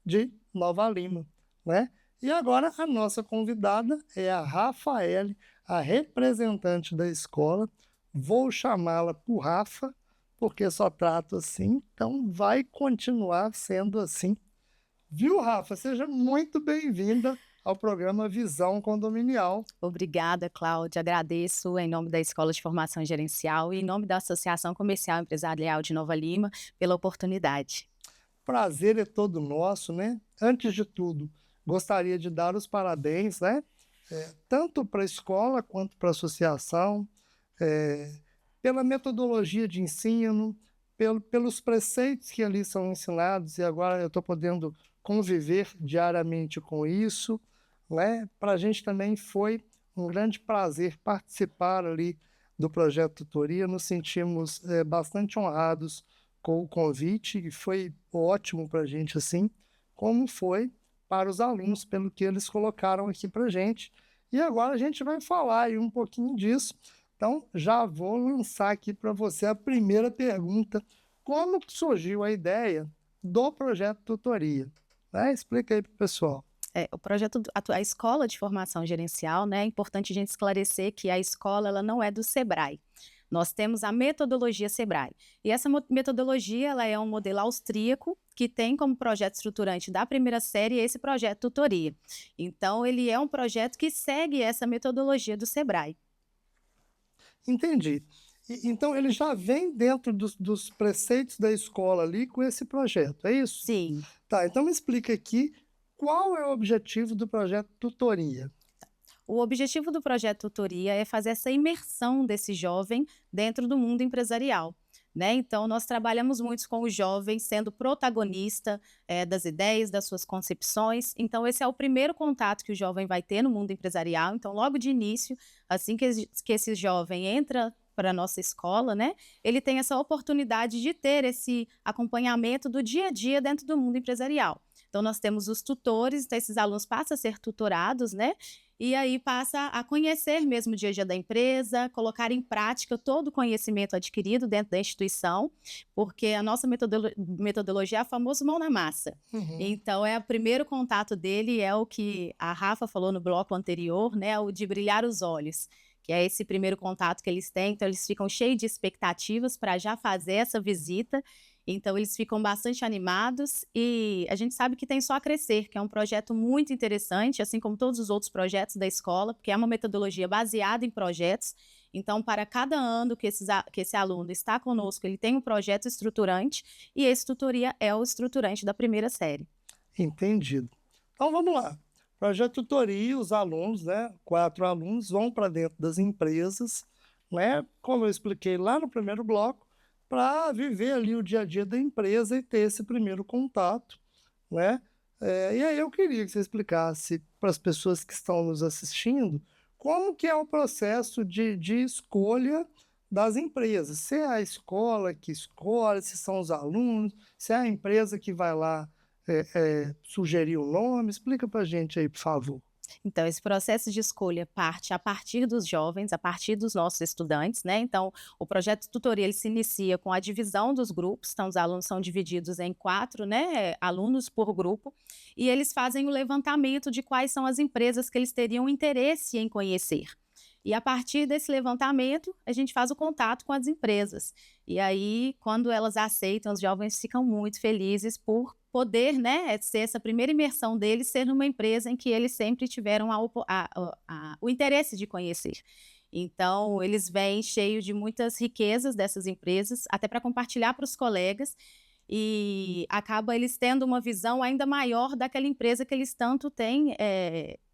de Nova Lima, né? E agora a nossa convidada é a Rafaele, a representante da escola. Vou chamá-la por Rafa, porque só trato assim, então vai continuar sendo assim. Viu, Rafa? Seja muito bem-vinda ao programa Visão Condominial. Obrigada, Cláudia. Agradeço em nome da Escola de Formação Gerencial e em nome da Associação Comercial e Empresarial de Nova Lima pela oportunidade. Prazer é todo nosso, né? Antes de tudo, gostaria de dar os parabéns, né? Tanto para a escola quanto para a associação, pela metodologia de ensino, pelos preceitos que ali são ensinados, e agora eu estou podendo conviver diariamente com isso, né? Para a gente também foi um grande prazer participar ali do projeto Tutoria, nos sentimos bastante honrados com o convite, e foi ótimo para a gente, assim, como foi para os alunos, pelo que eles colocaram aqui para a gente. E agora a gente vai falar aí um pouquinho disso. Então, já vou lançar aqui para você a primeira pergunta. Como que surgiu a ideia do projeto Tutoria? Explica aí para o pessoal. O projeto, a Escola de Formação Gerencial, né, é importante a gente esclarecer que a escola ela não é do Sebrae. Nós temos a metodologia Sebrae. E essa metodologia ela é um modelo austríaco que tem como projeto estruturante da primeira série esse projeto Tutoria. Então, ele é um projeto que segue essa metodologia do Sebrae. Entendi. Então, ele já vem dentro dos preceitos da escola ali com esse projeto, é isso? Sim. Tá, então me explica aqui qual é o objetivo do projeto Tutoria. O objetivo do projeto Tutoria é fazer essa imersão desse jovem dentro do mundo empresarial, né? Então, nós trabalhamos muito com o jovem sendo protagonista das ideias, das suas concepções. Então, esse é o primeiro contato que o jovem vai ter no mundo empresarial. Então, logo de início, assim que esse jovem entra para a nossa escola, né? Ele tem essa oportunidade de ter esse acompanhamento do dia a dia dentro do mundo empresarial. Então, nós temos os tutores, então esses alunos passam a ser tutorados, né? E aí passa a conhecer mesmo o dia a dia da empresa, colocar em prática todo o conhecimento adquirido dentro da instituição, porque a nossa metodologia é a famosa mão na massa. Uhum. Então, o primeiro contato dele é o que a Rafa falou no bloco anterior, né? O de brilhar os olhos, que é esse primeiro contato que eles têm. Então, eles ficam cheios de expectativas para já fazer essa visita. Então, eles ficam bastante animados e a gente sabe que tem só a crescer, que é um projeto muito interessante, assim como todos os outros projetos da escola, porque é uma metodologia baseada em projetos. Então, para cada ano que esse aluno está conosco, ele tem um projeto estruturante e esse tutoria é o estruturante da primeira série. Entendido. Então, vamos lá. Projeto Tutoria, os alunos, né, 4 alunos, vão para dentro das empresas, né, como eu expliquei lá no primeiro bloco, para viver ali o dia a dia da empresa e ter esse primeiro contato, né? E aí eu queria que você explicasse para as pessoas que estão nos assistindo como que é o processo de escolha das empresas. Se é a escola que escolhe, se são os alunos, se é a empresa que vai lá sugerir o nome. Explica para a gente aí, por favor. Então, esse processo de escolha parte a partir dos jovens, a partir dos nossos estudantes, né? Então, o projeto Tutoria, ele se inicia com a divisão dos grupos. Então, os alunos são divididos em 4, né, alunos por grupo, e eles fazem o levantamento de quais são as empresas que eles teriam interesse em conhecer. E a partir desse levantamento, a gente faz o contato com as empresas. E aí, quando elas aceitam, os jovens ficam muito felizes por poder, né, ser essa primeira imersão deles, ser numa empresa em que eles sempre tiveram o interesse de conhecer. Então, eles vêm cheios de muitas riquezas dessas empresas, até para compartilhar para os colegas, e acaba eles tendo uma visão ainda maior daquela empresa que eles tanto têm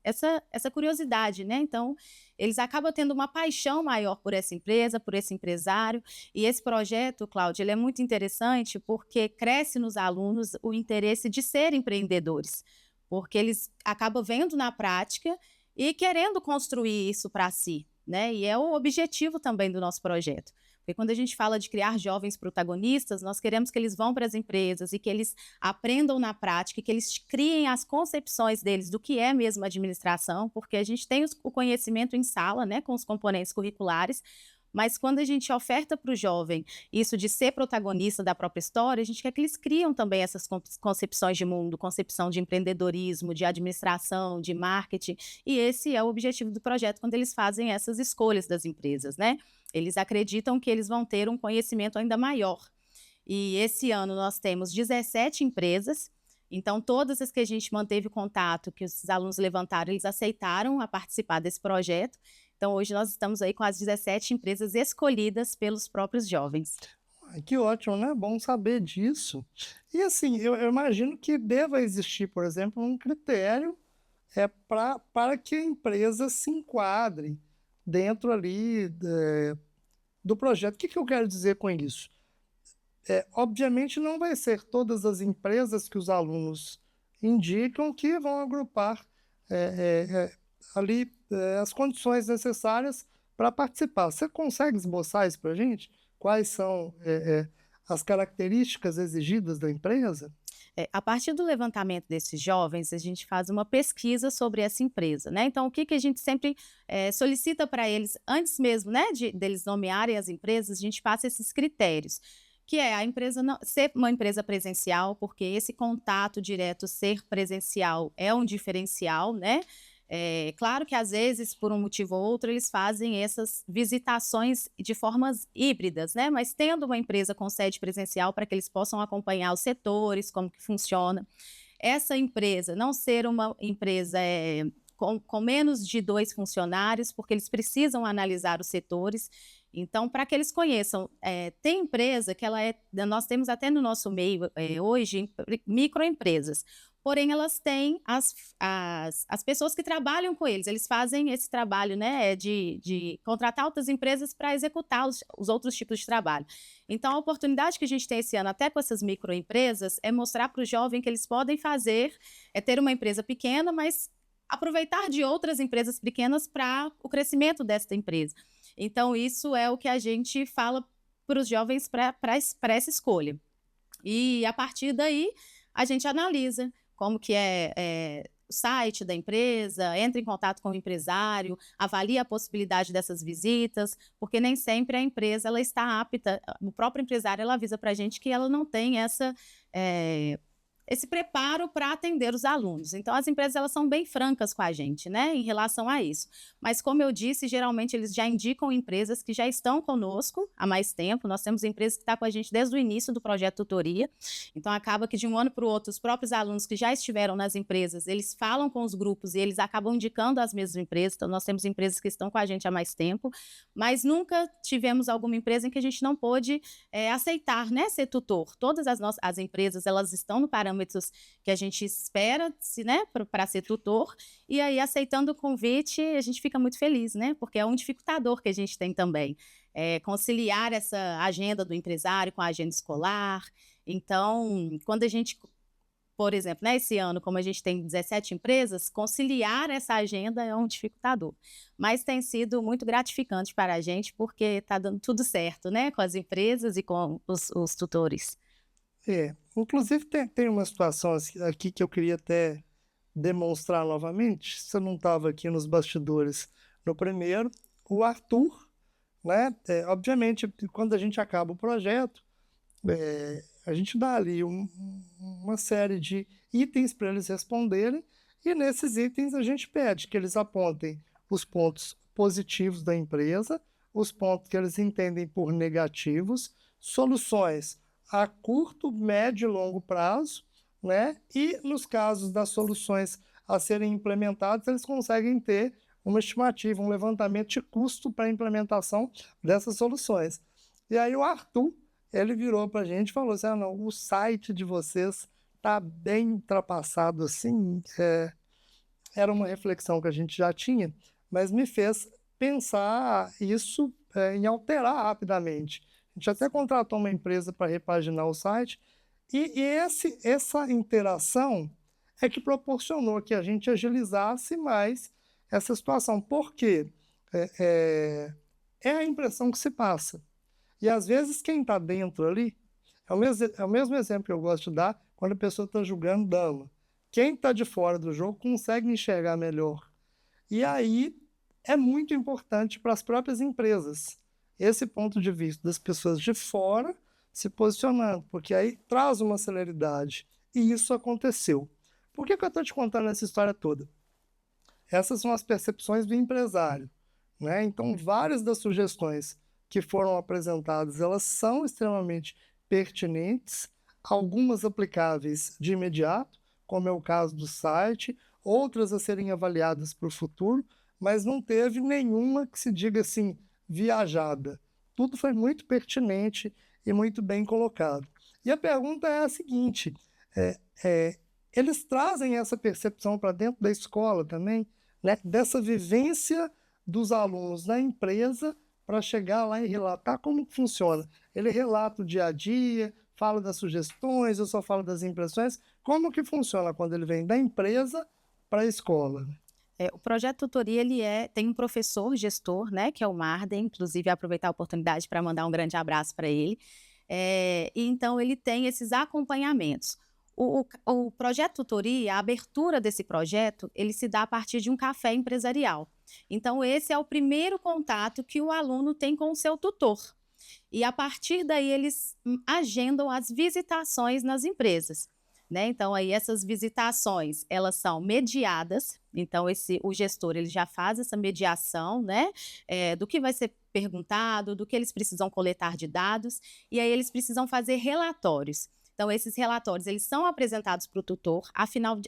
essa curiosidade, né? Então, eles acabam tendo uma paixão maior por essa empresa, por esse empresário. E esse projeto, Cláudia, ele é muito interessante porque cresce nos alunos o interesse de ser empreendedores, porque eles acabam vendo na prática e querendo construir isso para si, né? E é o objetivo também do nosso projeto. Porque quando a gente fala de criar jovens protagonistas, nós queremos que eles vão para as empresas e que eles aprendam na prática, que eles criem as concepções deles do que é mesmo administração, porque a gente tem o conhecimento em sala, né, com os componentes curriculares, mas quando a gente oferta para o jovem isso de ser protagonista da própria história, a gente quer que eles criam também essas concepções de mundo, concepção de empreendedorismo, de administração, de marketing, e esse é o objetivo do projeto quando eles fazem essas escolhas das empresas, né? Eles acreditam que eles vão ter um conhecimento ainda maior. E esse ano nós temos 17 empresas, então todas as que a gente manteve contato, que os alunos levantaram, eles aceitaram a participar desse projeto. Então, hoje nós estamos aí com as 17 empresas escolhidas pelos próprios jovens. Ai, que ótimo, né? Bom saber disso. E assim, eu imagino que deva existir, por exemplo, um critério para que a empresa se enquadre dentro ali do projeto. O que eu quero dizer com isso? Obviamente não vai ser todas as empresas que os alunos indicam que vão agrupar ali as condições necessárias para participar. Você consegue esboçar isso para a gente? Quais são as características exigidas da empresa? A partir do levantamento desses jovens, a gente faz uma pesquisa sobre essa empresa, né? Então, o que a gente sempre solicita para eles, antes mesmo, né, deles nomearem as empresas, a gente passa esses critérios, que é a empresa ser uma empresa presencial, porque esse contato direto, ser presencial, é um diferencial, né? Claro que às vezes, por um motivo ou outro, eles fazem essas visitações de formas híbridas, né? Mas tendo uma empresa com sede presencial para que eles possam acompanhar os setores, como que funciona. Essa empresa não ser uma empresa com menos de 2 funcionários, porque eles precisam analisar os setores. Então, para que eles conheçam, tem empresa que nós temos até no nosso meio hoje, microempresas. Porém, elas têm as pessoas que trabalham com eles fazem esse trabalho, né, de contratar outras empresas para executar os outros tipos de trabalho. Então, a oportunidade que a gente tem esse ano, até com essas microempresas, é mostrar para o jovem que eles podem fazer, ter uma empresa pequena, mas aproveitar de outras empresas pequenas para o crescimento desta empresa. Então, isso é o que a gente fala para os jovens para essa escolha. E, a partir daí, a gente analisa como que é o site da empresa, entra em contato com o empresário, avalia a possibilidade dessas visitas, porque nem sempre a empresa ela está apta, o próprio empresário ela avisa para a gente que ela não tem esse preparo para atender os alunos. Então, as empresas elas são bem francas com a gente, né, em relação a isso. Mas, como eu disse, geralmente eles já indicam empresas que já estão conosco há mais tempo. Nós temos empresas que estão com a gente desde o início do projeto Tutoria. Então, acaba que de um ano para o outro, os próprios alunos que já estiveram nas empresas, eles falam com os grupos e eles acabam indicando as mesmas empresas. Então, nós temos empresas que estão com a gente há mais tempo, mas nunca tivemos alguma empresa em que a gente não pôde aceitar, né, ser tutor. Todas as empresas, elas estão no parâmetro que a gente espera, né, para ser tutor, e aí aceitando o convite a gente fica muito feliz, né, porque é um dificultador que a gente tem também, conciliar essa agenda do empresário com a agenda escolar. Então, quando a gente, por exemplo, né, esse ano, como a gente tem 17 empresas, conciliar essa agenda é um dificultador, mas tem sido muito gratificante para a gente, porque está dando tudo certo, né, com as empresas e com os tutores. Inclusive tem uma situação aqui que eu queria até demonstrar novamente. Você não estava aqui nos bastidores no primeiro. O Arthur, né? Obviamente, quando a gente acaba o projeto, a gente dá ali uma série de itens para eles responderem, e nesses itens a gente pede que eles apontem os pontos positivos da empresa, os pontos que eles entendem por negativos, soluções a curto, médio e longo prazo, né? E nos casos das soluções a serem implementadas, eles conseguem ter uma estimativa, um levantamento de custo para a implementação dessas soluções. E aí o Arthur, ele virou para a gente e falou assim, não, o site de vocês está bem ultrapassado assim. Era uma reflexão que a gente já tinha, mas me fez pensar isso em alterar rapidamente. A gente até contratou uma empresa para repaginar o site, e essa interação é que proporcionou que a gente agilizasse mais essa situação. Por quê? É a impressão que se passa. E às vezes quem está dentro ali, é o mesmo exemplo que eu gosto de dar quando a pessoa está jogando dama. Quem está de fora do jogo consegue enxergar melhor. E aí é muito importante para as próprias empresas esse ponto de vista das pessoas de fora se posicionando, porque aí traz uma celeridade. E isso aconteceu. Por que eu estou te contando essa história toda? Essas são as percepções do empresário, né? Então, várias das sugestões que foram apresentadas, elas são extremamente pertinentes, algumas aplicáveis de imediato, como é o caso do site, outras a serem avaliadas para o futuro, mas não teve nenhuma que se diga assim, viajada. Tudo foi muito pertinente e muito bem colocado. E a pergunta é a seguinte, eles trazem essa percepção para dentro da escola também, né, dessa vivência dos alunos na empresa para chegar lá e relatar como que funciona. Ele relata o dia a dia, fala das sugestões, eu só falo das impressões. Como que funciona quando ele vem da empresa para a escola? O projeto tutoria tem um professor gestor, né, que é o Marden, inclusive aproveitar a oportunidade para mandar um grande abraço para ele. E então ele tem esses acompanhamentos. O projeto tutoria, a abertura desse projeto, ele se dá a partir de um café empresarial. Então esse é o primeiro contato que o aluno tem com o seu tutor. E a partir daí eles agendam as visitações nas empresas. Né? Então, aí essas visitações, elas são mediadas, então o gestor ele já faz essa mediação, né? Do que vai ser perguntado, do que eles precisam coletar de dados, e aí eles precisam fazer relatórios. Então, esses relatórios, eles são apresentados para o tutor.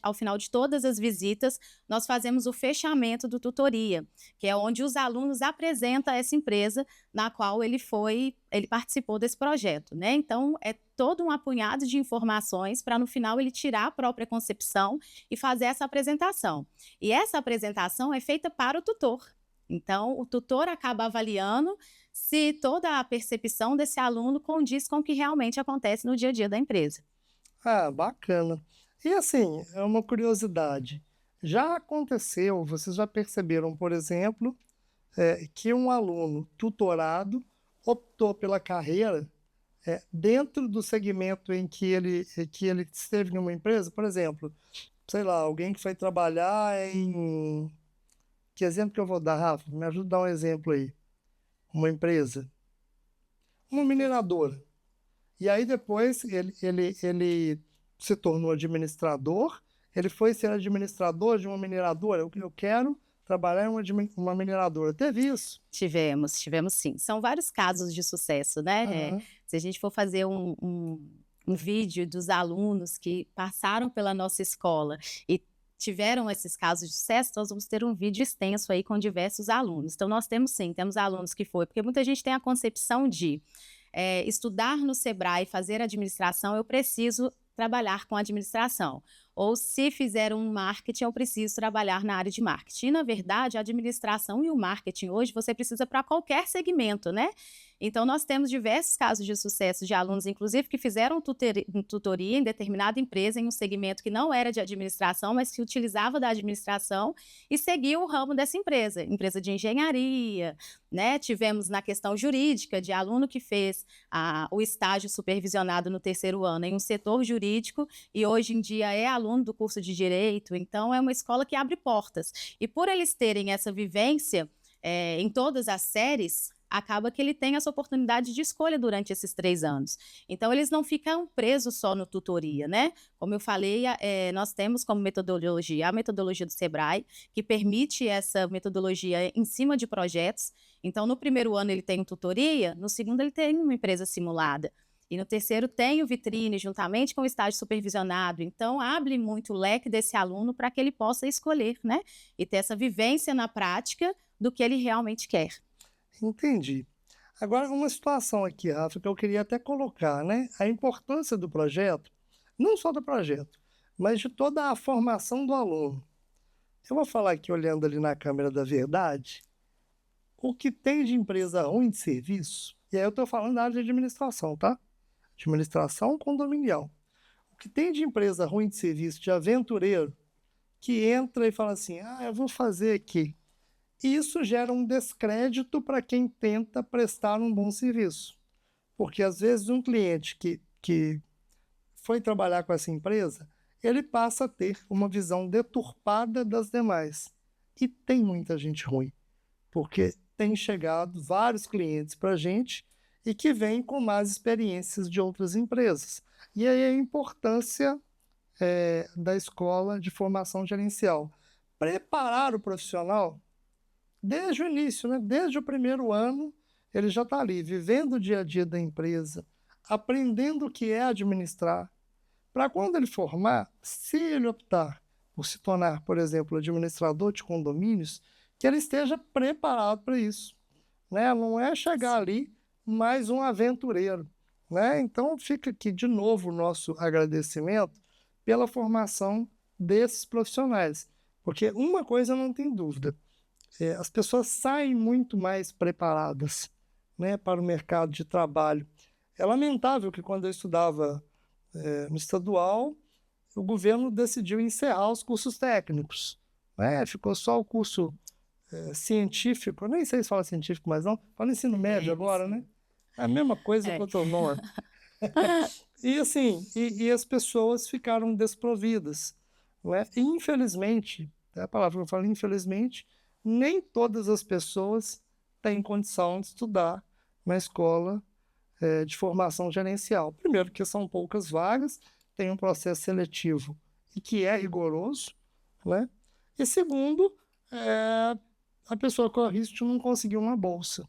Ao final de todas as visitas, nós fazemos o fechamento do tutoria, que é onde os alunos apresentam essa empresa na qual ele participou desse projeto, né? Então, é todo um apunhado de informações para, no final, ele tirar a própria concepção e fazer essa apresentação. E essa apresentação é feita para o tutor. Então, o tutor acaba avaliando se toda a percepção desse aluno condiz com o que realmente acontece no dia a dia da empresa. Ah, bacana. E assim, é uma curiosidade. Já aconteceu, vocês já perceberam, por exemplo, que um aluno tutorado optou pela carreira dentro do segmento em que ele esteve em uma empresa? Por exemplo, sei lá, alguém que foi trabalhar em... Que exemplo que eu vou dar, Rafa? Me ajuda a dar um exemplo aí. Uma empresa. Uma mineradora. E aí depois ele se tornou administrador, ele foi ser administrador de uma mineradora. Eu quero trabalhar em uma mineradora. Teve isso? Tivemos sim. São vários casos de sucesso, né? Uhum. Se a gente for fazer um vídeo dos alunos que passaram pela nossa escola e tiveram esses casos de sucesso, nós vamos ter um vídeo extenso aí com diversos alunos. Então, nós temos alunos que porque muita gente tem a concepção de estudar no Sebrae, fazer administração, eu preciso trabalhar com administração. Ou se fizer um marketing, eu preciso trabalhar na área de marketing. E, na verdade, a administração e o marketing hoje você precisa para qualquer segmento, né? Então, nós temos diversos casos de sucesso de alunos, inclusive, que fizeram tutoria em determinada empresa, em um segmento que não era de administração, mas que utilizava da administração e seguiu o ramo dessa empresa de engenharia, né? Tivemos na questão jurídica, de aluno que fez o estágio supervisionado no 3º ano em um setor jurídico e hoje em dia é aluno do curso de Direito. Então, é uma escola que abre portas. E por eles terem essa vivência em todas as séries, acaba que ele tem essa oportunidade de escolha durante esses 3 anos. Então, eles não ficam presos só no tutoria, né? Como eu falei, nós temos como metodologia a metodologia do Sebrae, que permite essa metodologia em cima de projetos. Então, no 1º ano ele tem tutoria, no 2º ele tem uma empresa simulada. E no 3º tem o vitrine, juntamente com o estágio supervisionado. Então, abre muito o leque desse aluno para que ele possa escolher, né? E ter essa vivência na prática do que ele realmente quer. Entendi. Agora, uma situação aqui, Rafa, que eu queria até colocar, né? A importância do projeto, não só do projeto, mas de toda a formação do aluno. Eu vou falar aqui, olhando ali na câmera da verdade, o que tem de empresa ruim de serviço, e aí eu estou falando da área de administração, tá? Administração condominial. O que tem de empresa ruim de serviço, de aventureiro, que entra e fala assim, eu vou fazer aqui. Isso gera um descrédito para quem tenta prestar um bom serviço. Porque, às vezes, um cliente que foi trabalhar com essa empresa, ele passa a ter uma visão deturpada das demais. E tem muita gente ruim, porque tem chegado vários clientes para a gente e que vêm com más experiências de outras empresas. E aí a importância da escola de formação gerencial. Preparar o profissional desde o início, né? Desde o primeiro ano, ele já está ali, vivendo o dia a dia da empresa, aprendendo o que é administrar, para quando ele formar, se ele optar por se tornar, por exemplo, administrador de condomínios, que ele esteja preparado para isso, né? Não é chegar ali mais um aventureiro, né? Então fica aqui de novo o nosso agradecimento pela formação desses profissionais, porque uma coisa não tem dúvida, as pessoas saem muito mais preparadas, né, para o mercado de trabalho. É lamentável que quando eu estudava no estadual, o governo decidiu encerrar os cursos técnicos, né? Ficou só o curso científico, eu nem sei se fala científico mais não, fala ensino médio agora, né? É a mesma coisa que outro nome. E assim, e as pessoas ficaram desprovidas, não é? E, infelizmente, é a palavra que eu falo, infelizmente, nem todas as pessoas têm condição de estudar na escola de formação gerencial. Primeiro, que são poucas vagas, tem um processo seletivo e que é rigoroso, né? E segundo, a pessoa corre risco de não conseguir uma bolsa.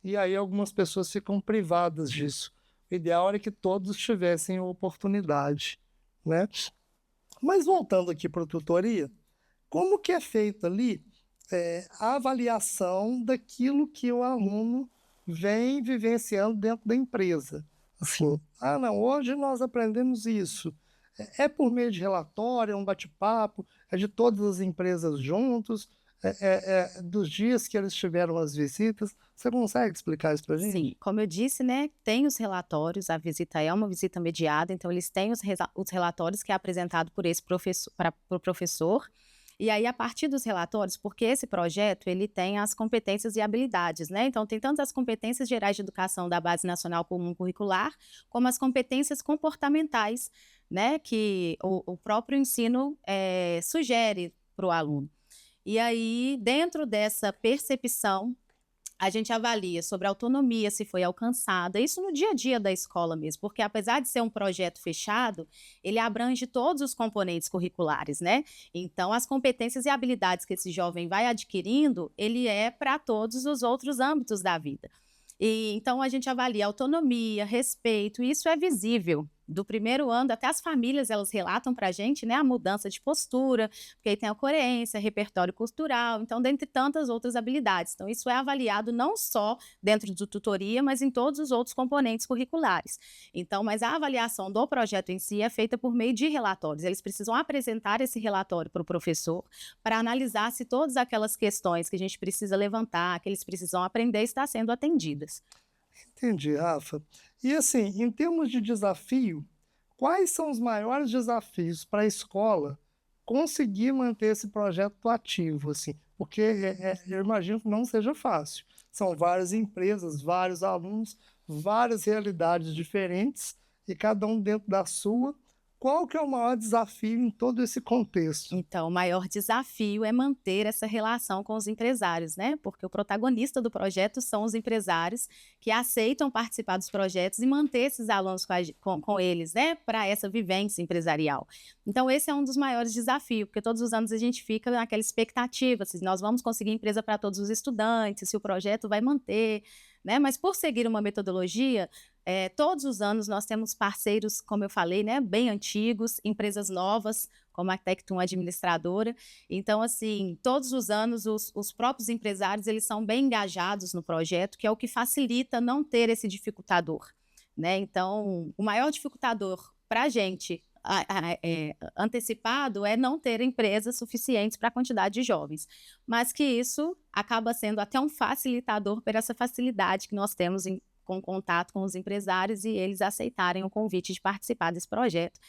E aí algumas pessoas ficam privadas disso. O ideal era que todos tivessem oportunidade, né? Mas voltando aqui para a tutoria, como que é feita ali a avaliação daquilo que o aluno vem vivenciando dentro da empresa? Assim, não, hoje nós aprendemos isso. É por meio de relatório, é um bate-papo, é de todas as empresas juntos, dos dias que eles tiveram as visitas. Você consegue explicar isso para a gente? Sim, como eu disse, né, tem os relatórios, a visita é uma visita mediada, então eles têm os relatórios que é apresentado por esse professor, para o professor. E aí, a partir dos relatórios, porque esse projeto, ele tem as competências e habilidades, né? Então, tem tanto as competências gerais de educação da Base Nacional Comum Curricular, como as competências comportamentais, né? Que o próprio ensino sugere para o aluno. E aí, dentro dessa percepção, a gente avalia sobre a autonomia, se foi alcançada, isso no dia a dia da escola mesmo, porque apesar de ser um projeto fechado, ele abrange todos os componentes curriculares, né? Então, as competências e habilidades que esse jovem vai adquirindo, ele é para todos os outros âmbitos da vida. E então, a gente avalia autonomia, respeito, e isso é visível. Do primeiro ano, até as famílias, elas relatam para a gente, né, a mudança de postura, porque aí tem a coerência, repertório cultural, então, dentre tantas outras habilidades. Então, isso é avaliado não só dentro do tutoria, mas em todos os outros componentes curriculares. Então, mas a avaliação do projeto em si é feita por meio de relatórios. Eles precisam apresentar esse relatório para o professor, para analisar se todas aquelas questões que a gente precisa levantar, que eles precisam aprender, estão sendo atendidas. Entendi, Rafa. E assim, em termos de desafio, quais são os maiores desafios para a escola conseguir manter esse projeto ativo, assim? Porque eu imagino que não seja fácil. São várias empresas, vários alunos, várias realidades diferentes e cada um dentro da sua. Qual que é o maior desafio em todo esse contexto? Então, o maior desafio é manter essa relação com os empresários, né? Porque o protagonista do projeto são os empresários que aceitam participar dos projetos e manter esses alunos com eles, né? Para essa vivência empresarial. Então, esse é um dos maiores desafios, porque todos os anos a gente fica naquela expectativa, se nós vamos conseguir empresa para todos os estudantes, se o projeto vai manter, né? Mas por seguir uma metodologia, todos os anos nós temos parceiros, como eu falei, né, bem antigos, empresas novas, como a Tectum Administradora. Então, assim, todos os anos os próprios empresários, eles são bem engajados no projeto, que é o que facilita não ter esse dificultador, né? Então, o maior dificultador para a gente antecipado é não ter empresas suficientes para a quantidade de jovens, mas que isso acaba sendo até um facilitador por essa facilidade que nós temos com contato com os empresários e eles aceitarem o convite de participar desse projeto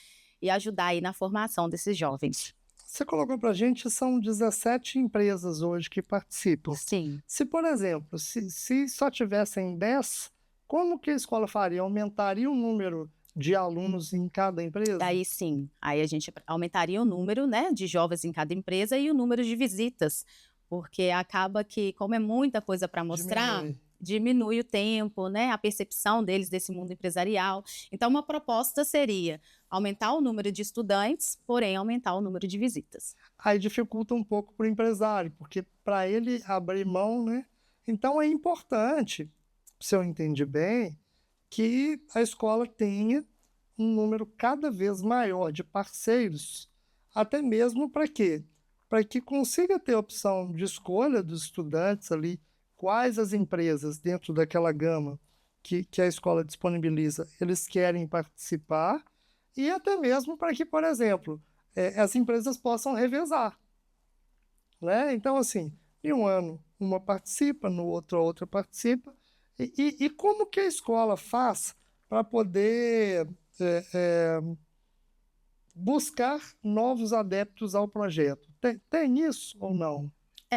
e ajudar aí na formação desses jovens. Você colocou para a gente, são 17 empresas hoje que participam. Sim. Se, por exemplo, se só tivessem 10, como que a escola faria? Aumentaria o número de alunos em cada empresa? Aí sim, aí a gente aumentaria o número, né, de jovens em cada empresa e o número de visitas, porque acaba que, como é muita coisa para mostrar, diminui o tempo, né, a percepção deles desse mundo empresarial. Então, uma proposta seria aumentar o número de estudantes, porém aumentar o número de visitas. Aí dificulta um pouco para o empresário, porque para ele abrir mão, né? Então é importante, se eu entendi bem, que a escola tenha um número cada vez maior de parceiros, até mesmo para quê? Para que consiga ter opção de escolha dos estudantes ali, quais as empresas dentro daquela gama que a escola disponibiliza, eles querem participar, e até mesmo para que, por exemplo, as empresas possam revezar, né? Então, assim, em um ano uma participa, no outro a outra participa, e como que a escola faz para poder buscar novos adeptos ao projeto? Tem isso ou não?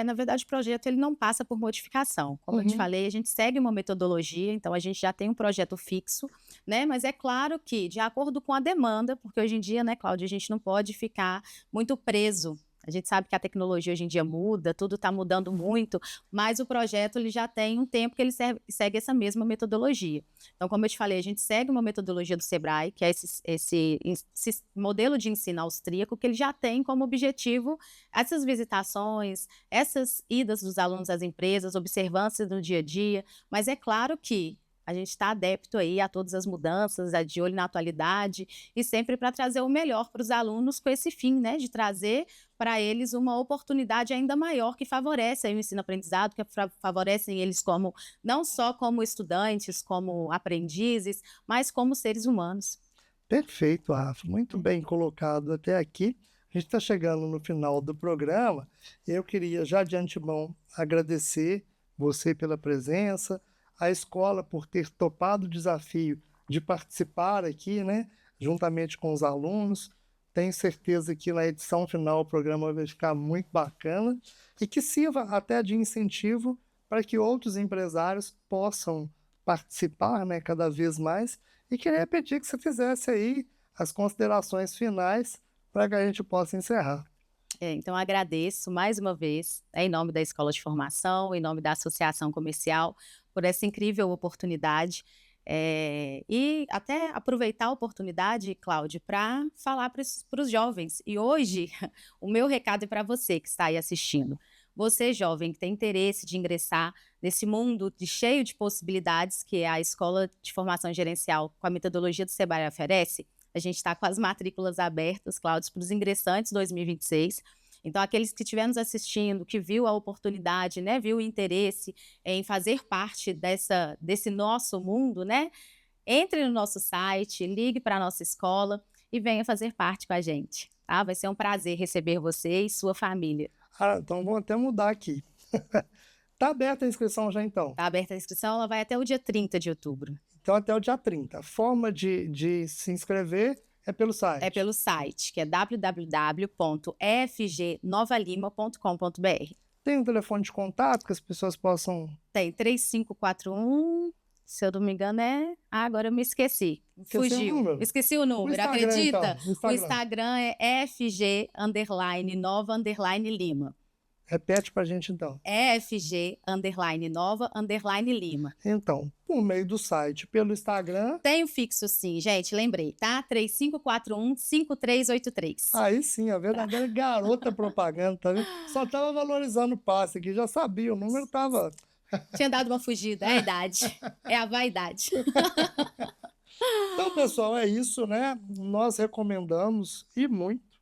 Na verdade, o projeto ele não passa por modificação. Como eu te falei, a gente segue uma metodologia, então a gente já tem um projeto fixo, né? Mas é claro que, de acordo com a demanda, porque hoje em dia, né, Cláudia, a gente não pode ficar muito preso. A gente sabe que a tecnologia hoje em dia muda, tudo está mudando muito, mas o projeto ele já tem um tempo que ele segue essa mesma metodologia. Então, como eu te falei, a gente segue uma metodologia do Sebrae, que é esse modelo de ensino austríaco, que ele já tem como objetivo essas visitações, essas idas dos alunos às empresas, observâncias no dia a dia, mas é claro que a gente está adepto aí a todas as mudanças, de olho na atualidade e sempre para trazer o melhor para os alunos com esse fim, né, de trazer para eles uma oportunidade ainda maior que favorece aí o ensino-aprendizado, que favorecem eles como, não só como estudantes, como aprendizes, mas como seres humanos. Perfeito, Rafa. Muito bem colocado até aqui. A gente está chegando no final do programa. Eu queria já de antemão agradecer você pela presença, a escola por ter topado o desafio de participar aqui, né, juntamente com os alunos. Tenho certeza que na edição final o programa vai ficar muito bacana e que sirva até de incentivo para que outros empresários possam participar, né, cada vez mais. E queria pedir que você fizesse aí as considerações finais para que a gente possa encerrar. Então, agradeço mais uma vez, em nome da Escola de Formação, em nome da Associação Comercial, por essa incrível oportunidade. E até aproveitar a oportunidade, Cláudia, para falar para os jovens. E hoje, o meu recado é para você que está aí assistindo. Você, jovem, que tem interesse de ingressar nesse mundo cheio de possibilidades que a Escola de Formação Gerencial, com a metodologia do Sebrae, oferece, a gente está com as matrículas abertas, Cláudia, para os ingressantes 2026. Então, aqueles que estiverem nos assistindo, que viu a oportunidade, né, viu o interesse em fazer parte desse nosso mundo, né, entre no nosso site, ligue para a nossa escola e venha fazer parte com a gente, tá? Vai ser um prazer receber você e sua família. Então vamos até mudar aqui. Está aberta a inscrição já então? Está aberta a inscrição, ela vai até o dia 30 de outubro. Então até o dia 30. A forma de se inscrever é pelo site? É pelo site, que é www.efgnovalima.com.br. Tem um telefone de contato que as pessoas possam... Tem, 3541, se eu não me engano agora eu me esqueci. Fugiu. Esqueci o número, acredita? Então, o Instagram é FG_Nova_Lima. Repete pra gente então. FG_Nova_Lima. Então, por meio do site, pelo Instagram... Tem o fixo sim, gente, lembrei, tá? 3541-5383. Aí sim, a verdadeira garota propaganda, tá vendo? Só tava valorizando o passe aqui, já sabia, o número tava... Tinha dado uma fugida, é a idade, é a vaidade. Então, pessoal, é isso, né? Nós recomendamos, e muito,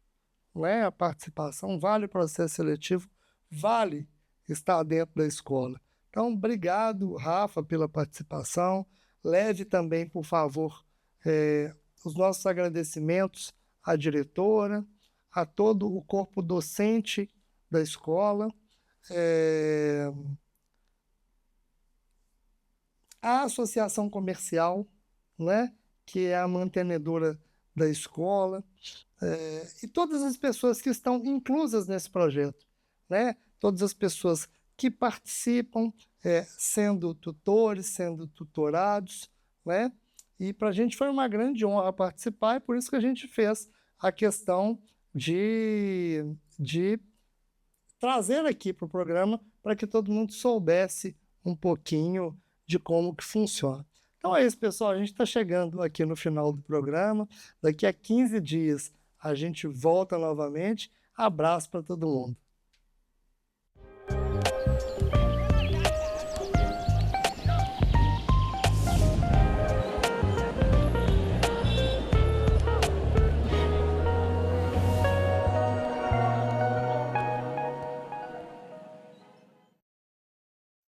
né? A participação, vale o processo seletivo, vale estar dentro da escola. Então, obrigado, Rafa, pela participação. Leve também, por favor, os nossos agradecimentos à diretora, a todo o corpo docente da escola, a associação comercial, né, que é a mantenedora da escola, e todas as pessoas que estão inclusas nesse projeto, né? Todas as pessoas que participam, sendo tutores, sendo tutorados, né? E para a gente foi uma grande honra participar, e por isso que a gente fez a questão de trazer aqui para o programa para que todo mundo soubesse um pouquinho de como que funciona. Então é isso, pessoal. A gente está chegando aqui no final do programa. Daqui a 15 dias a gente volta novamente. Abraço para todo mundo.